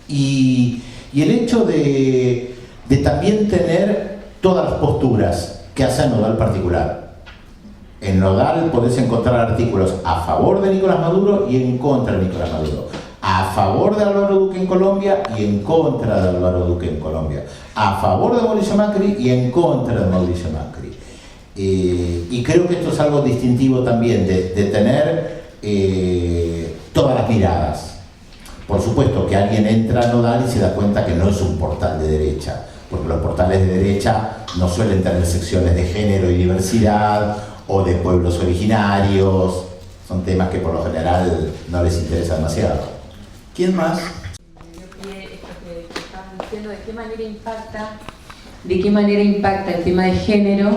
[SPEAKER 2] Y el hecho de también tener todas las posturas que hace Nodal particular. En Nodal podés encontrar artículos a favor de Nicolás Maduro y en contra de Nicolás Maduro. A favor de Álvaro Duque en Colombia y en contra de Álvaro Duque en Colombia. A favor de Mauricio Macri y en contra de Mauricio Macri. Y creo que esto es algo distintivo también, de tener todas las miradas. Por supuesto que alguien entra a Nodal y se da cuenta que no es un portal de derecha, porque los portales de derecha no suelen tener secciones de género y diversidad o de pueblos originarios. Son temas que por lo general no les interesa demasiado.
[SPEAKER 1] ¿Quién más?
[SPEAKER 4] Esto que estaban diciendo, ¿de qué manera impacta el tema de género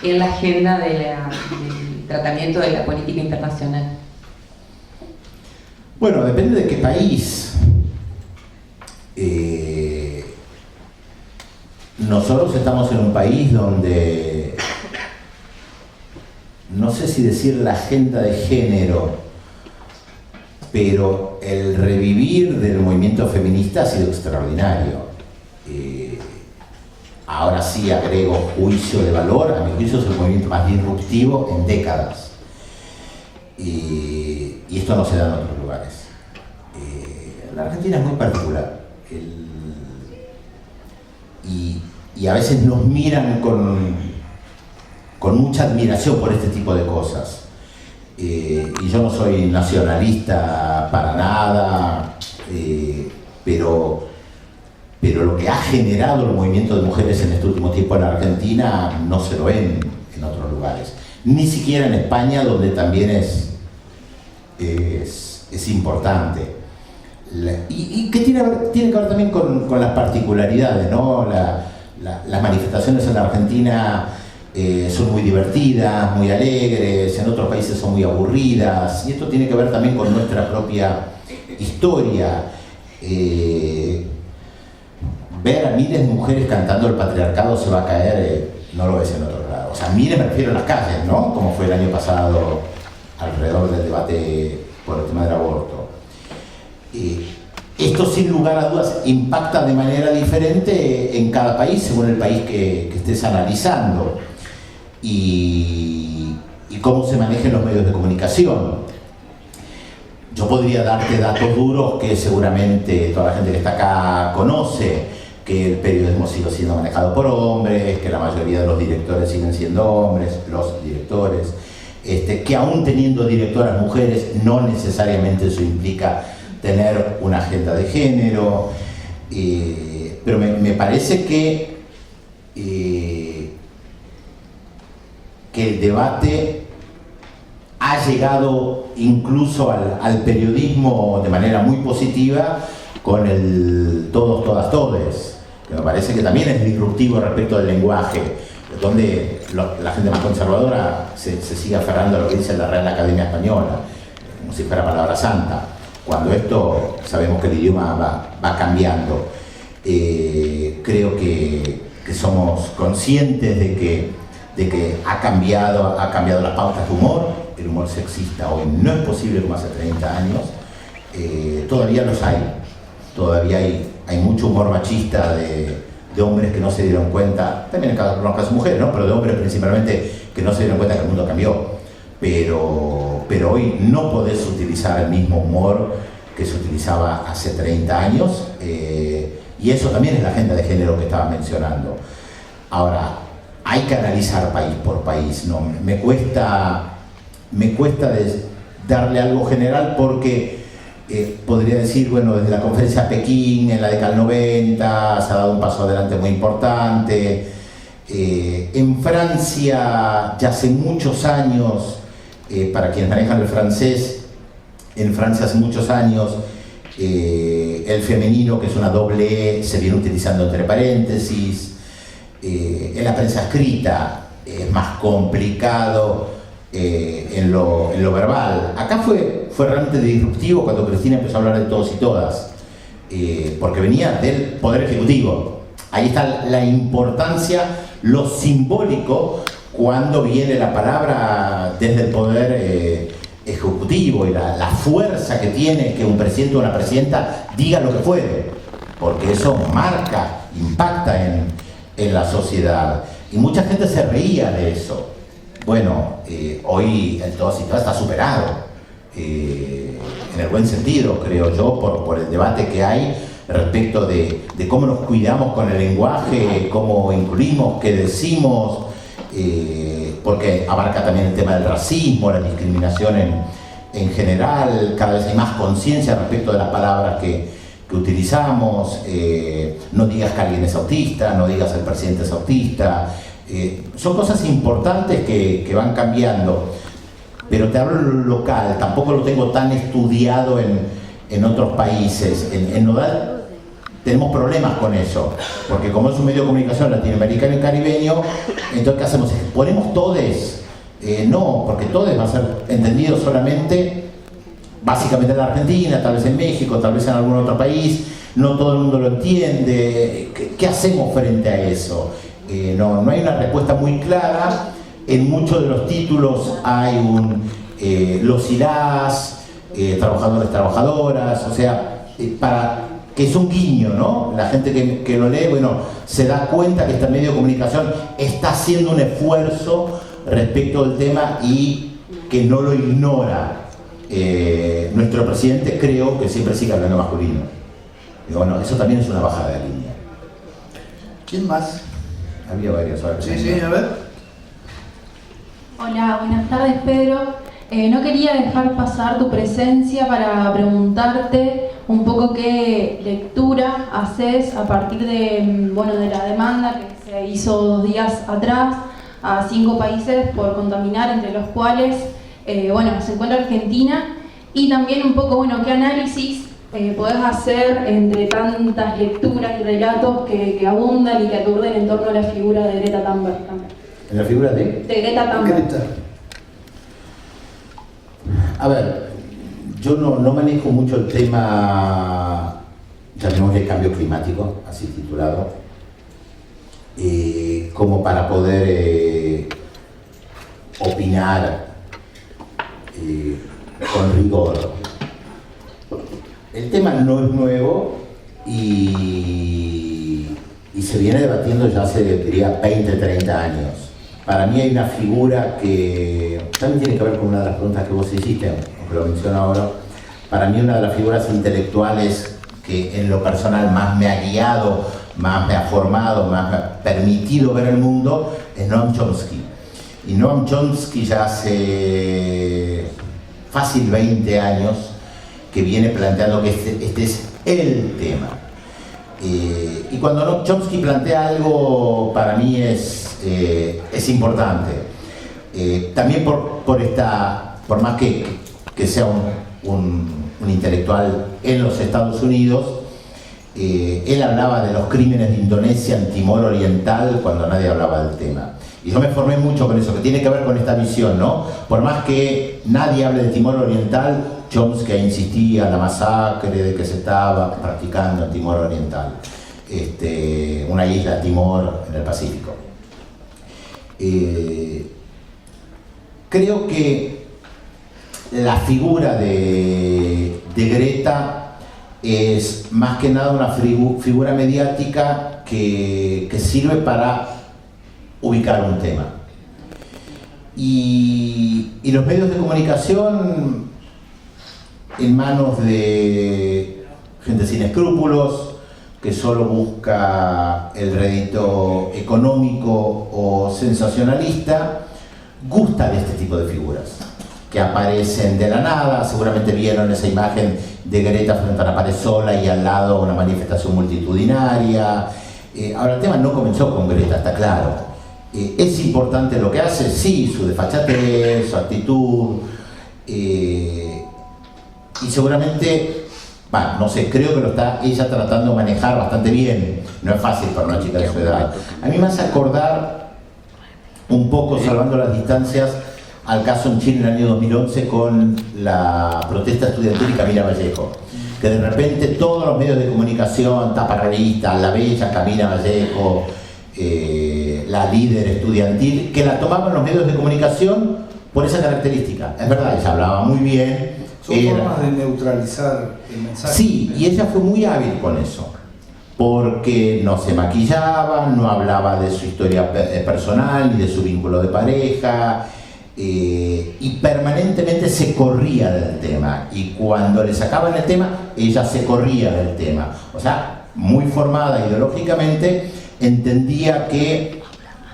[SPEAKER 4] en la agenda del tratamiento de la política internacional?
[SPEAKER 2] Bueno, depende de qué país. Nosotros estamos en un país donde, no sé si decir la agenda de género, pero el revivir del movimiento feminista ha sido extraordinario. Ahora sí agrego juicio de valor, a mi juicio es el movimiento más disruptivo en décadas. Y esto no se da en otros lugares. La Argentina es muy particular. Y a veces nos miran con mucha admiración por este tipo de cosas. Y yo no soy nacionalista para nada, pero lo que ha generado el movimiento de mujeres en este último tiempo en Argentina no se lo ven en otros lugares. Ni siquiera en España, donde también es importante. Y que tiene que ver también con las particularidades, ¿no? Las manifestaciones en la Argentina son muy divertidas, muy alegres, en otros países son muy aburridas, y esto tiene que ver también con nuestra propia historia. Ver a miles de mujeres cantando el patriarcado se va a caer, no lo ves en otro lado. O sea, miles me refiero a las calles, ¿no? Como fue el año pasado alrededor del debate por el tema del aborto. Esto sin lugar a dudas impacta de manera diferente en cada país, según el país que estés analizando y cómo se manejan los medios de comunicación. Yo podría darte datos duros que seguramente toda la gente que está acá conoce, que el periodismo sigue siendo manejado por hombres, que la mayoría de los directores siguen siendo hombres, los directores, que aún teniendo directoras mujeres no necesariamente eso implica tener una agenda de género, pero me parece que que el debate ha llegado incluso al periodismo de manera muy positiva con el todos, todas, todes, que me parece que también es disruptivo respecto del lenguaje, donde la gente más conservadora se sigue aferrando a lo que dice la Real Academia Española, como si fuera palabra santa, cuando esto sabemos que el idioma va cambiando. Creo que somos conscientes de que ha cambiado las pautas de humor. El humor sexista hoy no es posible como hace 30 años. Todavía los hay. Todavía hay mucho humor machista de hombres que no se dieron cuenta, también en algunos casos mujeres, ¿no? Pero de hombres principalmente que no se dieron cuenta que el mundo cambió. Pero hoy no podés utilizar el mismo humor que se utilizaba hace 30 años. Y eso también es la agenda de género que estaba mencionando. Ahora, hay que analizar país por país, ¿no? Me cuesta darle algo general porque podría decir, bueno, desde la conferencia de Pekín, en la década del 90, se ha dado un paso adelante muy importante. En Francia, ya hace muchos años, para quienes manejan el francés, en Francia hace muchos años, el femenino, que es una doble E, se viene utilizando entre paréntesis. En la prensa escrita es más complicado en lo verbal. Acá fue realmente disruptivo cuando Cristina empezó a hablar de todos y todas, porque venía del Poder Ejecutivo. Ahí está la importancia, lo simbólico, cuando viene la palabra desde el Poder Ejecutivo y la fuerza que tiene que un presidente o una presidenta diga lo que puede, porque eso marca, impacta en la sociedad. Y mucha gente se reía de eso. Bueno, hoy el todos y todas está superado, en el buen sentido, creo yo, por el debate que hay respecto de cómo nos cuidamos con el lenguaje, cómo incluimos, qué decimos, porque abarca también el tema del racismo, la discriminación en general. Cada vez hay más conciencia respecto de las palabras que utilizamos. No digas que alguien es autista, no digas que el presidente es autista. Son cosas importantes que van cambiando, pero te hablo en lo local, tampoco lo tengo tan estudiado en otros países. En Nodal tenemos problemas con eso, porque como es un medio de comunicación latinoamericano y caribeño, entonces ¿qué hacemos? ¿Ponemos todes? No, porque todes va a ser entendido solamente, básicamente en la Argentina, tal vez en México, tal vez en algún otro país, no todo el mundo lo entiende. ¿Qué hacemos frente a eso? No hay una respuesta muy clara. En muchos de los títulos hay los y las, trabajadores, trabajadoras, o sea, que es un guiño, ¿no? La gente que lo lee, bueno, se da cuenta que este medio de comunicación está haciendo un esfuerzo respecto al tema y que no lo ignora. Nuestro presidente, creo que siempre sigue hablando masculino. Y bueno, eso también es una bajada de línea.
[SPEAKER 1] ¿Quién más?
[SPEAKER 2] Había varios.
[SPEAKER 1] Sí, a ver.
[SPEAKER 5] Hola, buenas tardes, Pedro. No quería dejar pasar tu presencia para preguntarte un poco qué lectura haces a partir de la demanda que se hizo 2 días atrás a 5 países por contaminar, entre los cuales se encuentra Argentina, y también un poco qué análisis podés hacer entre tantas lecturas y relatos que abundan y que aturden en torno a la figura de Greta Thunberg también.
[SPEAKER 2] ¿En la figura de?
[SPEAKER 5] De Greta Thunberg.
[SPEAKER 2] A ver, yo no manejo mucho el tema, llamémosle cambio climático, así titulado, como para poder opinar con rigor. El tema no es nuevo y se viene debatiendo ya hace, diría, 20, 30 años. Para mí hay una figura que también tiene que ver con una de las preguntas que vos hiciste, aunque lo menciono ahora. Para mí una de las figuras intelectuales que en lo personal más me ha guiado, más me ha formado, más me ha permitido ver el mundo es Noam Chomsky. Y Noam Chomsky ya hace fácil 20 años que viene planteando que este es el tema. Y cuando Noam Chomsky plantea algo, para mí es importante. También por más que sea un intelectual en los Estados Unidos, él hablaba de los crímenes de Indonesia en Timor Oriental cuando nadie hablaba del tema. Y yo me formé mucho con eso, que tiene que ver con esta visión, ¿no? Por más que nadie hable de Timor Oriental, Chomsky insistía en la masacre de que se estaba practicando en Timor Oriental, una isla, Timor, en el Pacífico. Creo que la figura de Greta es más que nada una figura mediática que sirve para ubicar un tema. Y los medios de comunicación, en manos de gente sin escrúpulos, que solo busca el rédito económico o sensacionalista, gusta de este tipo de figuras que aparecen de la nada. Seguramente vieron esa imagen de Greta frente a una pared sola y al lado una manifestación multitudinaria. Ahora, el tema no comenzó con Greta, está claro. ¿Es importante lo que hace? Sí, su desfachatez, su actitud, y seguramente, no sé, creo que lo está ella tratando de manejar bastante bien. No es fácil para una chica de su edad. A mí me hace acordar un poco, salvando las distancias, al caso en Chile en el año 2011 con la protesta estudiantil y Camila Vallejo, que de repente todos los medios de comunicación, Tapa Revista, La Bella, Camila Vallejo, la líder estudiantil, que la tomaban los medios de comunicación por esa característica. Es verdad, ella hablaba muy bien.
[SPEAKER 1] Son formas de neutralizar el mensaje.
[SPEAKER 2] Sí, y ella fue muy hábil con eso, porque no se maquillaba, no hablaba de su historia personal ni de su vínculo de pareja, y permanentemente se corría del tema, y cuando le sacaban el tema, ella se corría del tema. O sea, muy formada ideológicamente, entendía que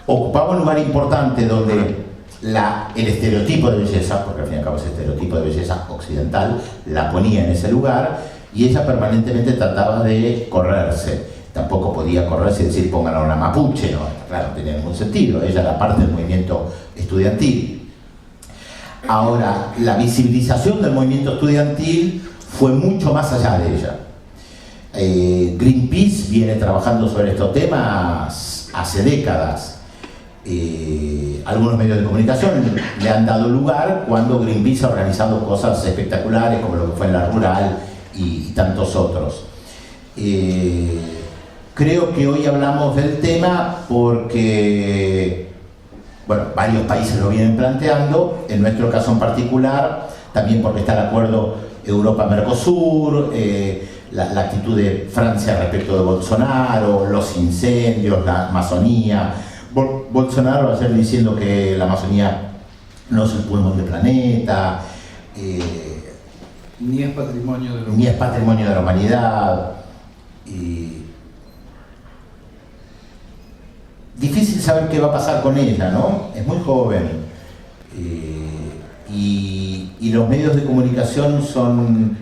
[SPEAKER 2] ocupaba un lugar importante donde el estereotipo de belleza, porque al fin y al cabo ese estereotipo de belleza occidental, la ponía en ese lugar, y ella permanentemente trataba de correrse. Tampoco podía correrse y decir pongan a una mapuche, no, claro, no tenía ningún sentido. Ella era parte del movimiento estudiantil. Ahora, la visibilización del movimiento estudiantil fue mucho más allá de ella. Greenpeace viene trabajando sobre estos temas hace décadas. Algunos medios de comunicación le han dado lugar cuando Greenpeace ha organizado cosas espectaculares como lo que fue en La Rural y tantos otros. Creo que hoy hablamos del tema porque varios países lo vienen planteando, en nuestro caso en particular, también porque está el acuerdo Europa-Mercosur, la actitud de Francia respecto de Bolsonaro, los incendios, la Amazonía. Bolsonaro ayer diciendo que la Amazonía no es el pulmón del planeta,
[SPEAKER 1] ni es patrimonio de
[SPEAKER 2] la humanidad. Difícil saber qué va a pasar con ella, ¿no? Es muy joven. Y los medios de comunicación son...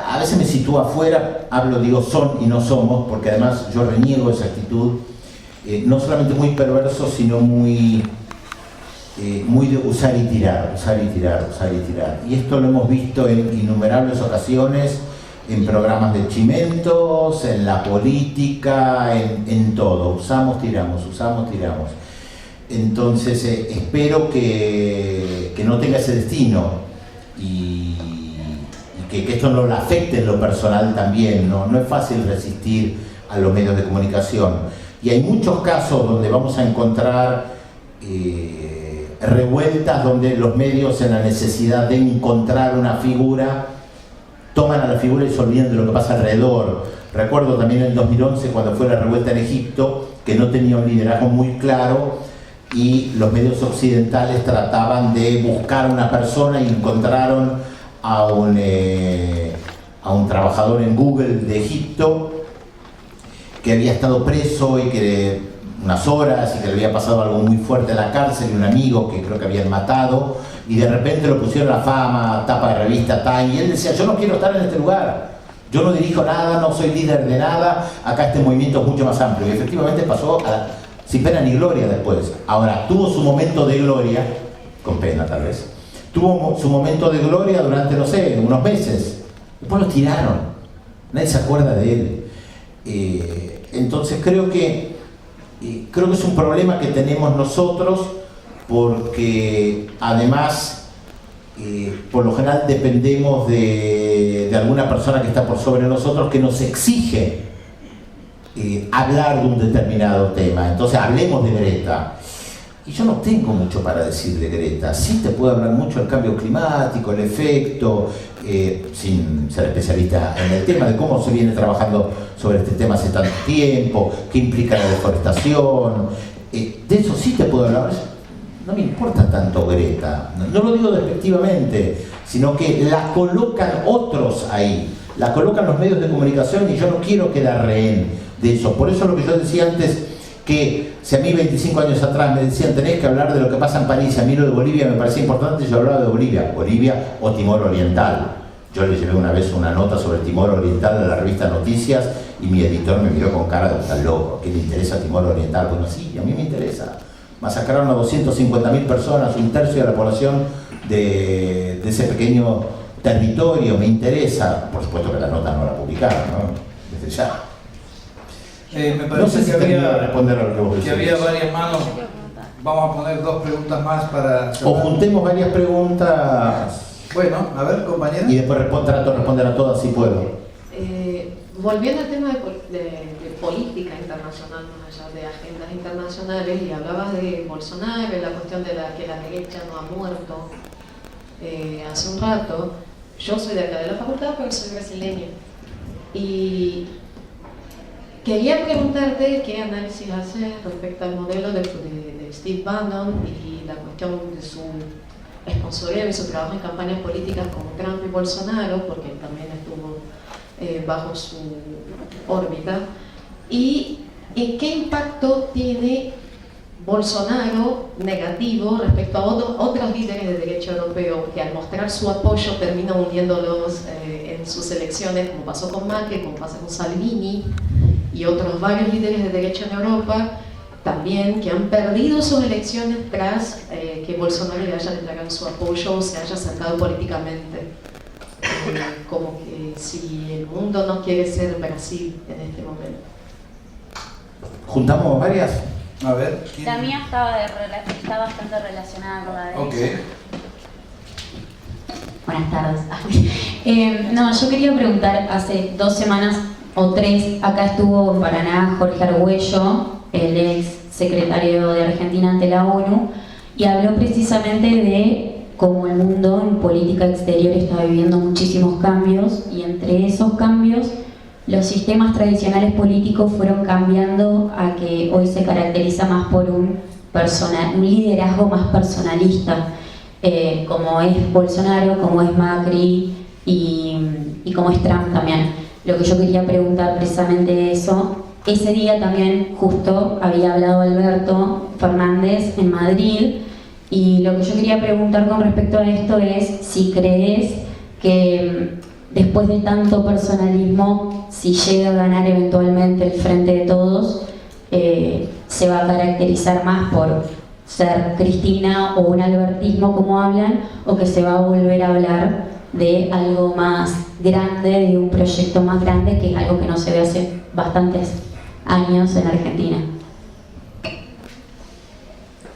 [SPEAKER 2] A veces me sitúo afuera, digo son y no somos, porque además yo reniego esa actitud, no solamente muy perverso, sino muy de usar y tirar. Y esto lo hemos visto en innumerables ocasiones, en programas de chimentos, en la política, en todo. Usamos, tiramos. Entonces espero que no tenga ese destino y que esto no le afecte en lo personal también. No es fácil resistir a los medios de comunicación. Y hay muchos casos donde vamos a encontrar revueltas donde los medios, en la necesidad de encontrar una figura, toman a la figura y se olvidan de lo que pasa alrededor. Recuerdo también en 2011 cuando fue la revuelta en Egipto, que no tenía un liderazgo muy claro y los medios occidentales trataban de buscar una persona y encontraron a un trabajador en Google de Egipto que había estado preso y que unas horas y que le había pasado algo muy fuerte en la cárcel y un amigo que creo que habían matado, y de repente lo pusieron a la fama, tapa de revista Time, y él decía yo no quiero estar en este lugar, Yo no dirijo nada, no soy líder de nada, acá este movimiento es mucho más amplio. Y efectivamente pasó sin pena ni gloria después. Ahora, tuvo su momento de gloria, con pena tal vez, tuvo su momento de gloria durante, no sé, unos meses. Después lo tiraron, nadie se acuerda de él. Entonces creo que es un problema que tenemos nosotros, porque además por lo general dependemos de alguna persona que está por sobre nosotros, que nos exige hablar de un determinado tema. Entonces hablemos de Greta. Y yo no tengo mucho para decir de Greta. Sí te puedo hablar mucho del cambio climático, el efecto, sin ser especialista en el tema, de cómo se viene trabajando sobre este tema hace tanto tiempo, qué implica la deforestación. De eso sí te puedo hablar. No me importa tanto Greta, no lo digo despectivamente, sino que la colocan otros ahí, la colocan los medios de comunicación y yo no quiero quedar rehén de eso. Por eso lo que yo decía antes, que si a mí 25 años atrás me decían tenés que hablar de lo que pasa en París, a mí lo de Bolivia me parecía importante, yo hablaba de Bolivia o Timor Oriental. Yo le llevé una vez una nota sobre Timor Oriental a la revista Noticias y mi editor me miró con cara de tan loco, ¿qué le interesa Timor Oriental? Bueno, sí, a mí me interesa. Masacraron a 250.000 personas, un tercio de la población de ese pequeño territorio, me interesa. Por supuesto que la nota no la publicaron, ¿no? Desde ya.
[SPEAKER 1] Me parece
[SPEAKER 2] No sé si
[SPEAKER 1] que había,
[SPEAKER 2] responder a lo que vos decís.
[SPEAKER 1] que había varias manos. Vamos a poner 2 preguntas más para...
[SPEAKER 2] O juntemos varias preguntas.
[SPEAKER 1] Bueno, a ver, compañera.
[SPEAKER 2] Y después trato de responder a todas si puedo.
[SPEAKER 6] Volviendo al tema de política internacional, más allá de agendas internacionales, y hablabas de Bolsonaro, la cuestión de que la derecha no ha muerto hace un rato. Yo soy de acá de la facultad, pero soy brasileña. Y quería preguntarte qué análisis haces respecto al modelo de Steve Bannon y la cuestión de su sponsoreo y su trabajo en campañas políticas como Trump y Bolsonaro, porque él también estuvo bajo su órbita, y qué impacto tiene Bolsonaro negativo respecto a otros líderes de derecha europeo que al mostrar su apoyo termina uniéndolos en sus elecciones, como pasó con Macri, como pasa con Salvini y otros varios líderes de derecha en Europa también, que han perdido sus elecciones tras que Bolsonaro le haya entregado su apoyo o se haya acercado políticamente. Como que si el mundo no quiere ser Brasil en este momento.
[SPEAKER 2] ¿Juntamos varias?
[SPEAKER 1] A ver.
[SPEAKER 7] La mía está bastante relacionada con la derecha.
[SPEAKER 1] Ok.
[SPEAKER 4] Buenas tardes. No, yo quería preguntar, hace 2 semanas o 3, acá estuvo en Paraná Jorge Argüello, el ex secretario de Argentina ante la ONU, y habló precisamente de cómo el mundo en política exterior está viviendo muchísimos cambios, y entre esos cambios los sistemas tradicionales políticos fueron cambiando a que hoy se caracteriza más por un liderazgo más personalista, como es Bolsonaro, como es Macri y como es Trump también. Lo que yo quería preguntar precisamente eso, ese día también justo había hablado Alberto Fernández en Madrid, y lo que yo quería preguntar con respecto a esto es si crees que después de tanto personalismo, si llega a ganar eventualmente el Frente de Todos, se va a caracterizar más por ser Cristina o un albertismo como hablan, o que se va a volver a hablar de algo más grande, de un proyecto más grande, que es algo que no se ve hace bastantes años en Argentina.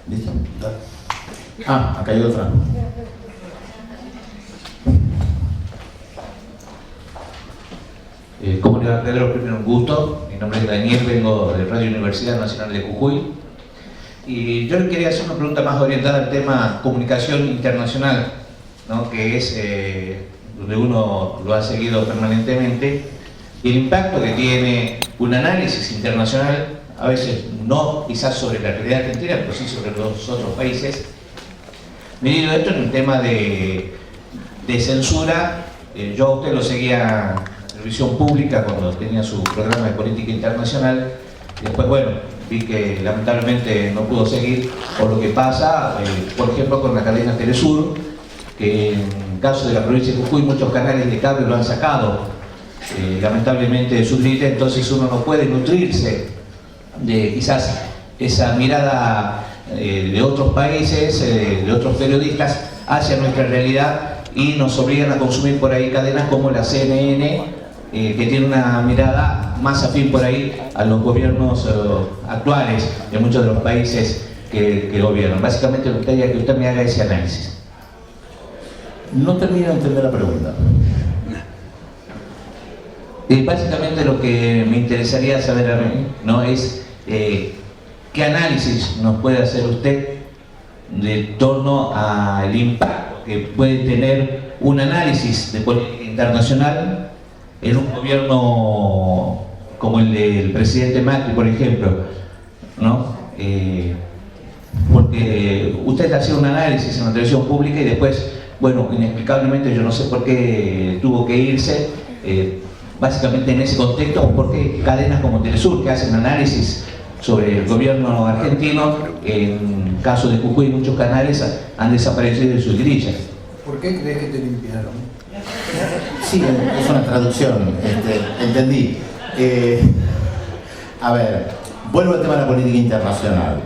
[SPEAKER 2] ¿Listo? Acá hay otra.
[SPEAKER 8] ¿Cómo le va, Pedro? Primero un gusto. Mi nombre es Daniel, vengo de Radio Universidad Nacional de Jujuy. Y yo le quería hacer una pregunta más orientada al tema comunicación internacional, ¿no? Que es donde uno lo ha seguido permanentemente, y el impacto que tiene un análisis internacional, a veces no quizás sobre la realidad argentina, pero sí sobre los otros países. Medido esto en un tema de censura, yo a usted lo seguía en televisión pública cuando tenía su programa de política internacional, y después, bueno, vi que lamentablemente no pudo seguir por lo que pasa, por ejemplo, con la cadena Telesur, que en caso de la provincia de Jujuy muchos canales de cable lo han sacado lamentablemente sufrir, entonces uno no puede nutrirse de quizás esa mirada de otros países, de otros periodistas hacia nuestra realidad, y nos obligan a consumir por ahí cadenas como la CNN, que tiene una mirada más afín por ahí a los gobiernos actuales de muchos de los países que gobiernan. Básicamente me gustaría que usted me haga ese análisis.
[SPEAKER 2] No termino de entender la pregunta.
[SPEAKER 8] Básicamente lo que me interesaría saber a mí, ¿no?, es qué análisis nos puede hacer usted de torno al impacto que puede tener un análisis de política internacional en un gobierno como el del presidente Macri, por ejemplo, ¿no? Porque usted hacía un análisis en la televisión pública y después, bueno, inexplicablemente yo no sé por qué tuvo que irse, básicamente en ese contexto, o por qué cadenas como Telesur, que hacen análisis sobre el gobierno argentino, en caso de Jujuy muchos canales han desaparecido de sus grillas.
[SPEAKER 1] ¿Por qué crees que te limpiaron?
[SPEAKER 2] Sí, es una traducción, entendí. A ver, vuelvo al tema de la política internacional.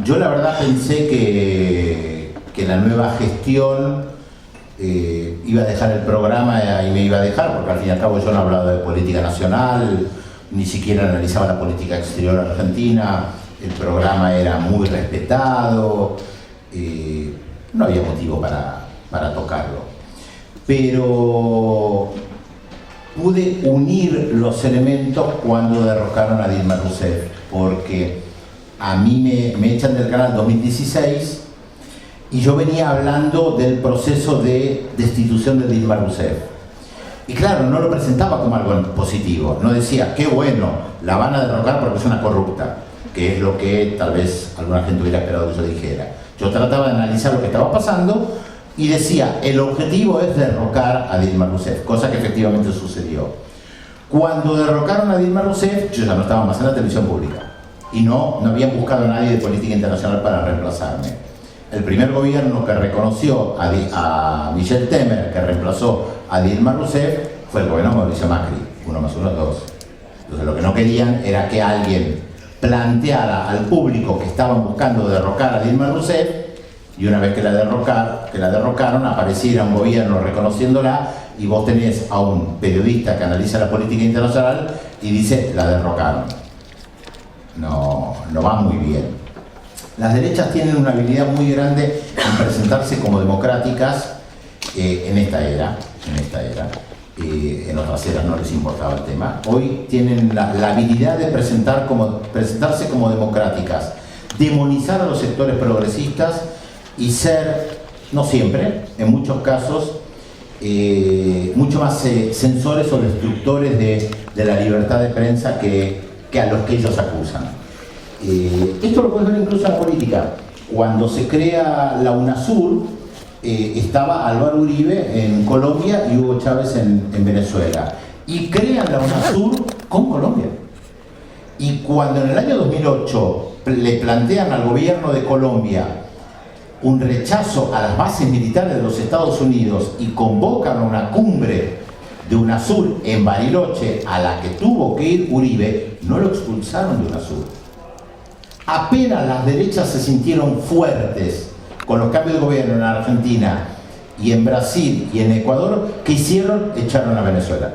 [SPEAKER 2] Yo la verdad pensé que la nueva gestión iba a dejar el programa y me iba a dejar, porque al fin y al cabo yo no hablaba de política nacional, ni siquiera analizaba la política exterior argentina, el programa era muy respetado, no había motivo para tocarlo. Pero pude unir los elementos cuando derrocaron a Dilma Rousseff, porque a mí me echan del canal en 2016 y yo venía hablando del proceso de destitución de Dilma Rousseff. Y claro, no lo presentaba como algo positivo, no decía, qué bueno, la van a derrocar porque es una corrupta, que es lo que tal vez alguna gente hubiera esperado que yo dijera. Yo trataba de analizar lo que estaba pasando y decía, el objetivo es derrocar a Dilma Rousseff, cosa que efectivamente sucedió. Cuando derrocaron a Dilma Rousseff, yo ya no estaba más en la televisión pública y no habían buscado a nadie de política internacional para reemplazarme. El primer gobierno que reconoció a Michel Temer, que reemplazó a Dilma Rousseff, fue el gobierno de Mauricio Macri, 1 más 1 es 2. Entonces lo que no querían era que alguien planteara al público que estaban buscando derrocar a Dilma Rousseff, y una vez que la derrocaron, apareciera un gobierno reconociéndola, y vos tenés a un periodista que analiza la política internacional y dice, la derrocaron. No va muy bien. Las derechas tienen una habilidad muy grande en presentarse como democráticas en esta era. En otras eras no les importaba el tema. Hoy tienen la habilidad de presentarse como democráticas, demonizar a los sectores progresistas y ser, no siempre, en muchos casos, mucho más censores o destructores de la libertad de prensa que a los que ellos acusan. Esto lo puedes ver incluso en la política. Cuando se crea la UNASUR, estaba Álvaro Uribe en Colombia y Hugo Chávez en Venezuela. Y crean la UNASUR con Colombia. Y cuando en el año 2008 le plantean al gobierno de Colombia un rechazo a las bases militares de los Estados Unidos y convocan a una cumbre de UNASUR en Bariloche, a la que tuvo que ir Uribe, no lo expulsaron de UNASUR. Apenas las derechas se sintieron fuertes con los cambios de gobierno en Argentina y en Brasil y en Ecuador, ¿qué hicieron? Echaron a Venezuela.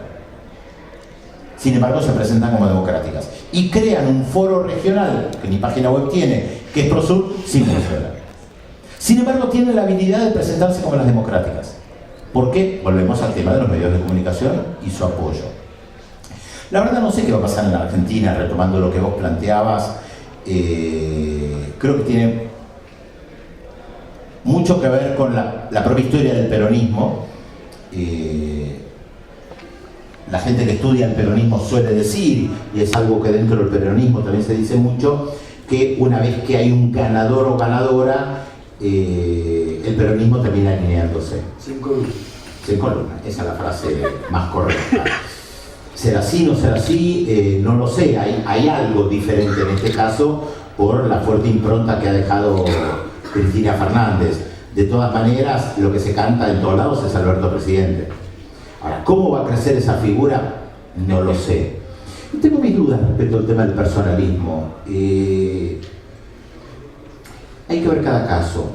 [SPEAKER 2] Sin embargo, se presentan como democráticas y crean un foro regional, que ni página web tiene, que es Prosur, sin Venezuela. Sin embargo, tienen la habilidad de presentarse como las democráticas. ¿Por qué? Volvemos al tema de los medios de comunicación y su apoyo. La verdad no sé qué va a pasar en la Argentina, retomando lo que vos planteabas. Creo que tiene mucho que ver con la propia historia del peronismo. La gente que estudia el peronismo suele decir, y es algo que dentro del peronismo también se dice mucho, que una vez que hay un ganador o ganadora, el peronismo termina alineándose. Sin columna, esa es la frase más correcta. ¿Será así, no será así? No lo sé, hay algo diferente en este caso por la fuerte impronta que ha dejado Cristina Fernández. De todas maneras, lo que se canta en todos lados es Alberto presidente. Ahora, ¿cómo va a crecer esa figura? No lo sé. Y tengo mis dudas respecto al tema del personalismo. Hay que ver cada caso.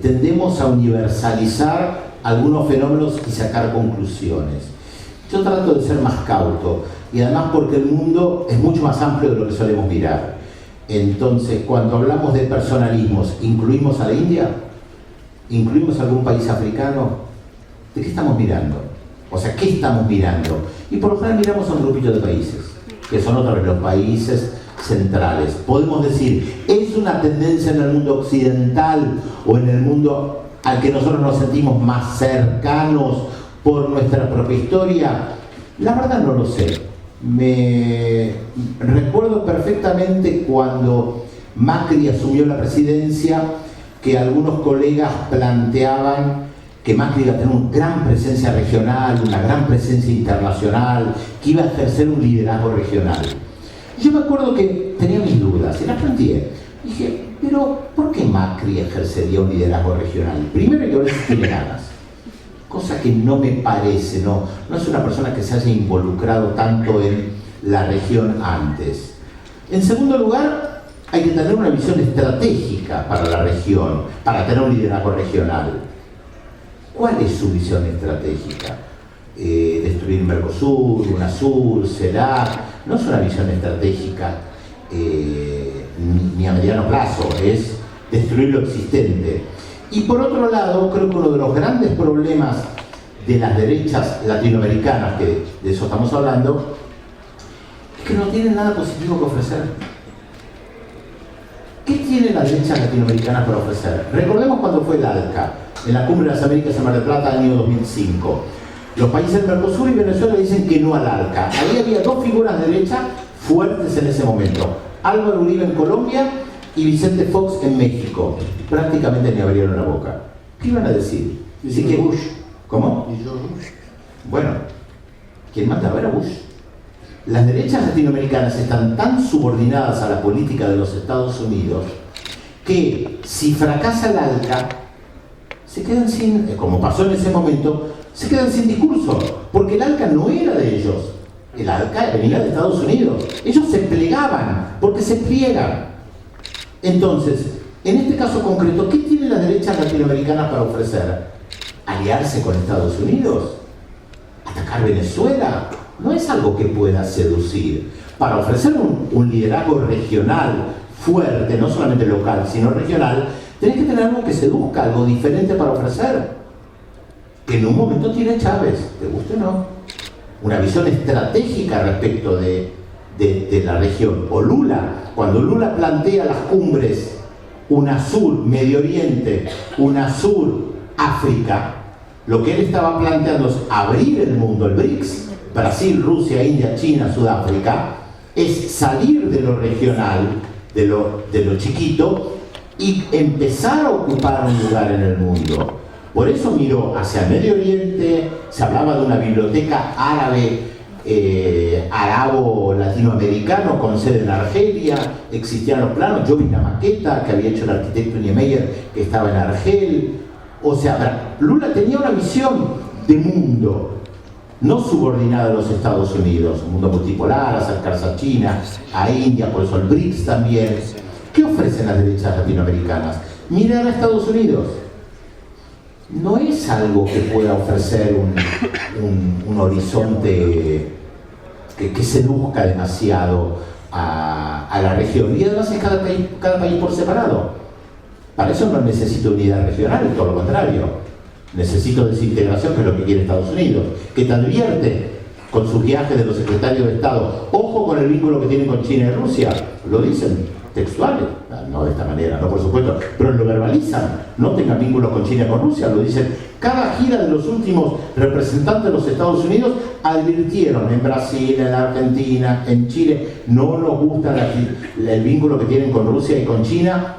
[SPEAKER 2] Tendemos a universalizar algunos fenómenos y sacar conclusiones. Yo trato de ser más cauto, y además porque el mundo es mucho más amplio de lo que solemos mirar. Entonces, cuando hablamos de personalismos, ¿incluimos a la India? ¿Incluimos a algún país africano? ¿De qué estamos mirando? O sea, ¿qué estamos mirando? Y por lo general miramos a un grupito de países, que son otra vez los países centrales. Podemos decir, ¿es una tendencia en el mundo occidental o en el mundo al que nosotros nos sentimos más cercanos por nuestra propia historia? La verdad no lo sé. Me recuerdo perfectamente cuando Macri asumió la presidencia que algunos colegas planteaban que Macri iba a tener una gran presencia regional, una gran presencia internacional, que iba a ejercer un liderazgo regional. Yo me acuerdo que tenía mis dudas y las planteé. Dije, pero ¿por qué Macri ejercería un liderazgo regional? Primero, que a veces tiene ganas, cosa que no me parece, no es una persona que se haya involucrado tanto en la región antes. En segundo lugar, hay que tener una visión estratégica para la región, para tener un liderazgo regional. ¿Cuál es su visión estratégica? Destruir Mercosur, UNASUR, CELAC. No es una visión estratégica ni a mediano plazo, es destruir lo existente. Y por otro lado, creo que uno de los grandes problemas de las derechas latinoamericanas, que de eso estamos hablando, es que no tienen nada positivo que ofrecer. ¿Qué tienen las derechas latinoamericanas para ofrecer? Recordemos cuando fue el ALCA, en la Cumbre de las Américas en Mar del Plata, año 2005. Los países del Mercosur y Venezuela dicen que no al ALCA. Ahí había dos figuras de derecha fuertes en ese momento. Álvaro Uribe en Colombia y Vicente Fox en México. Prácticamente ni abrieron la boca. ¿Qué iban a decir? Decir que Bush. ¿Cómo?
[SPEAKER 9] Y George Bush.
[SPEAKER 2] Bueno, ¿quién mandaba? Era Bush. Las derechas latinoamericanas están tan subordinadas a la política de los Estados Unidos que si fracasa el ALCA, se quedan sin, como pasó en ese momento, se quedan sin discurso, porque el ALCA no era de ellos. El ALCA venía de Estados Unidos. Ellos se plegaban, porque se pliegan. Entonces, en este caso concreto, ¿qué tienen las derechas latinoamericanas para ofrecer? ¿Aliarse con Estados Unidos? ¿Atacar Venezuela? No es algo que pueda seducir. Para ofrecer un liderazgo regional fuerte, no solamente local, sino regional, tenés que tener algo que seduzca, algo diferente para ofrecer. Que en un momento tiene Chávez, te guste o no. Una visión estratégica respecto de la región. O Lula, cuando Lula plantea las cumbres UNASUR, Medio Oriente, UNASUR, África, lo que él estaba planteando es abrir el mundo, el BRICS, Brasil, Rusia, India, China, Sudáfrica, es salir de lo regional, de lo chiquito, y empezar a ocupar un lugar en el mundo. Por eso miró hacia el Medio Oriente, se hablaba de una biblioteca árabe, arabo-latinoamericano con sede en Argelia, existían los planos, yo vi la maqueta que había hecho el arquitecto Niemeyer que estaba en Argel. O sea, Lula tenía una visión de mundo, no subordinada a los Estados Unidos, un mundo multipolar, acercarse a China, a India, por eso el BRICS también. ¿Qué ofrecen las derechas latinoamericanas? Mirar a Estados Unidos. No es algo que pueda ofrecer un horizonte que seduzca demasiado a la región. Y además es cada país por separado. Para eso no necesito unidad regional, todo lo contrario. Necesito desintegración, que es lo que quiere Estados Unidos, que te advierte con sus viajes de los secretarios de Estado, ojo con el vínculo que tienen con China y Rusia, lo dicen textuales, no de esta manera, no por supuesto, pero lo verbalizan, no tengan vínculos con China y con Rusia, lo dicen. Cada gira de los últimos representantes de los Estados Unidos advirtieron en Brasil, en Argentina, en Chile, no nos gusta el vínculo que tienen con Rusia y con China,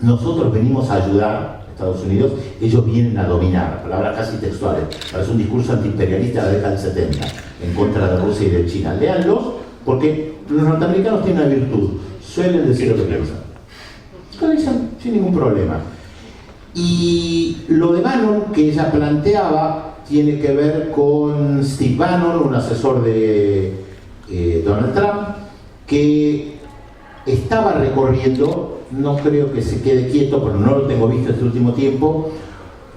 [SPEAKER 2] nosotros venimos a ayudar a Estados Unidos, ellos vienen a dominar, palabras casi textuales, parece un discurso antiimperialista de la década del 70, en contra de Rusia y de China. Léanlos, porque los norteamericanos tienen una virtud, suelen decir lo que piensan. Lo dicen sin ningún problema. Y lo de Bannon que ella planteaba tiene que ver con Steve Bannon, un asesor de Donald Trump, que estaba recorriendo, no creo que se quede quieto, pero no lo tengo visto este último tiempo,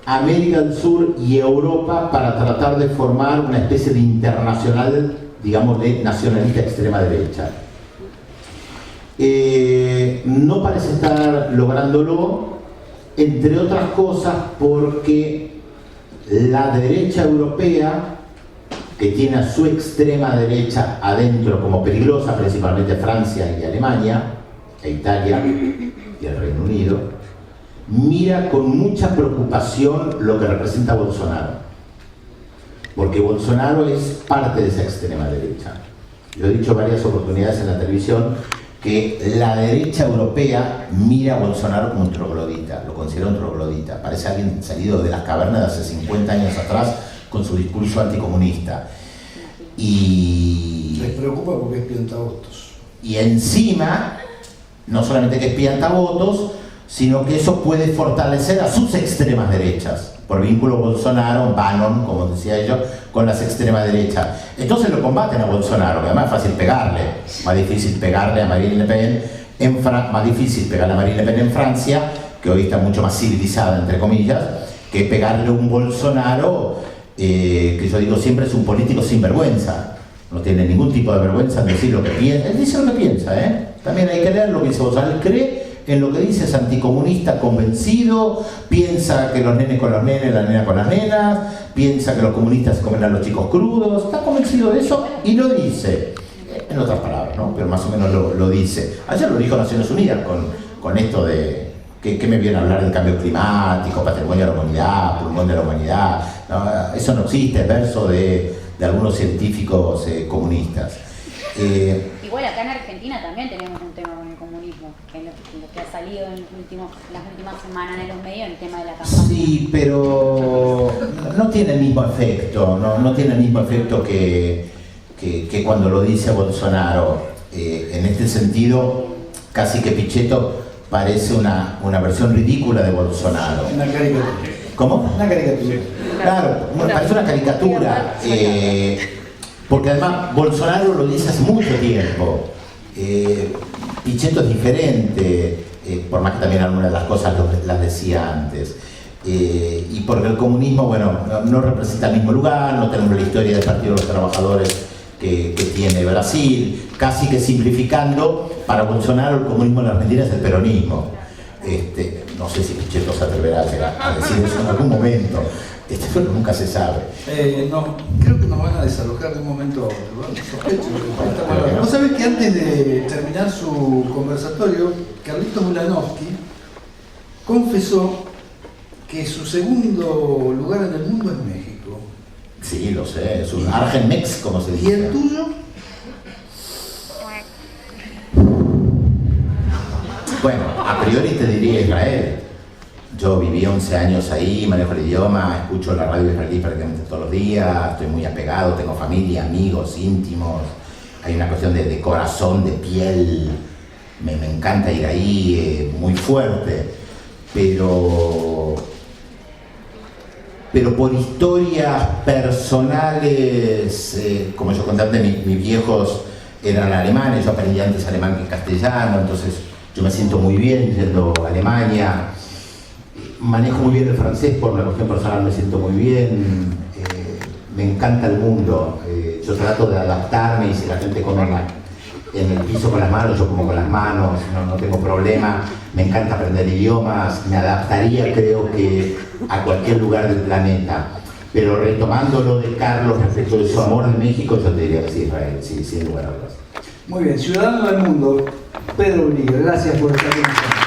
[SPEAKER 2] América del Sur y Europa para tratar de formar una especie de internacional, digamos, de nacionalista extrema derecha. No parece estar lográndolo, entre otras cosas porque la derecha europea, que tiene a su extrema derecha adentro como peligrosa, principalmente Francia y Alemania, e Italia y el Reino Unido, mira con mucha preocupación lo que representa Bolsonaro, porque Bolsonaro es parte de esa extrema derecha. Lo he dicho varias oportunidades en la televisión, que la derecha europea mira a Bolsonaro como un troglodita, lo considera un troglodita, parece alguien salido de las cavernas de hace 50 años atrás con su discurso anticomunista. Y
[SPEAKER 1] les preocupa porque es piantavotos.
[SPEAKER 2] Y encima, no solamente que es piantavotos, sino que eso puede fortalecer a sus extremas derechas, por vínculo Bolsonaro, Bannon, como decía yo, con las extremas derechas. Entonces lo combaten a Bolsonaro, que además es fácil pegarle, más difícil pegarle a Marine Le Pen, más difícil pegarle a Marine Le Pen en Francia, que hoy está mucho más civilizada, entre comillas, que pegarle a un Bolsonaro, que yo digo siempre es un político sin vergüenza, no tiene ningún tipo de vergüenza en decir lo que piensa, él dice lo que piensa, también hay que leer lo que dice Bolsonaro, él cree en lo que dice, es anticomunista convencido, piensa que los nenes con los nenes, las nenas con las nenas, piensa que los comunistas se comen a los chicos crudos, está convencido de eso y lo dice, en otras palabras, ¿no? Pero más o menos lo dice. Ayer lo dijo Naciones Unidas con esto de que me viene a hablar del cambio climático, patrimonio de la humanidad, pulmón de la humanidad, no, eso no existe, es verso de algunos científicos comunistas.
[SPEAKER 7] Igual acá en Argentina también tenemos un tema con el comunismo, en lo que ha salido en las últimas semanas en los medios, el tema de la campaña.
[SPEAKER 2] Sí, pero no tiene el mismo efecto, no tiene el mismo efecto que cuando lo dice Bolsonaro. En este sentido, casi que Pichetto parece una versión ridícula de Bolsonaro.
[SPEAKER 1] Una caricatura.
[SPEAKER 2] ¿Cómo?
[SPEAKER 1] Una caricatura.
[SPEAKER 2] Claro, parece una caricatura. Porque además Bolsonaro lo dice hace mucho tiempo. Pichetto es diferente, por más que también algunas de las cosas las decía antes. Y porque el comunismo, bueno, no representa el mismo lugar, no tenemos la historia del Partido de los Trabajadores que tiene Brasil, casi que simplificando, para Bolsonaro el comunismo en la Argentina es el peronismo. No sé si Pichetto se atreverá a llegar a decir eso en algún momento. Pero nunca se sabe.
[SPEAKER 1] No, creo que nos van a desalojar de un momento a otro, ¿no? Sospecho que ¿Vos sabés que antes de terminar su conversatorio, Carlitos Ulanovsky confesó que su segundo lugar en el mundo es México?
[SPEAKER 2] Sí, lo sé, es un Argenmex, como se dice.
[SPEAKER 1] ¿Y el tuyo?
[SPEAKER 2] Bueno, a priori te diría Israel. Yo viví 11 años ahí, manejo el idioma, escucho la radio israelí prácticamente todos los días, estoy muy apegado, tengo familia, amigos, íntimos, hay una cuestión de corazón, de piel, me encanta ir ahí, muy fuerte, pero por historias personales, como yo conté antes, mis viejos eran alemanes, yo aprendí antes alemán que castellano, entonces yo me siento muy bien yendo a Alemania. Manejo muy bien el francés, por una cuestión personal me siento muy bien, me encanta el mundo, yo trato de adaptarme y si la gente come en el piso con las manos, yo como con las manos, no tengo problema, me encanta aprender idiomas, me adaptaría creo que a cualquier lugar del planeta, pero retomando lo de Carlos respecto de su amor de México, yo te diría que sí, Israel, sí, sin lugar a dudas.
[SPEAKER 1] Muy bien, ciudadano del mundo, Pedro Uribe, gracias por estar con nosotros.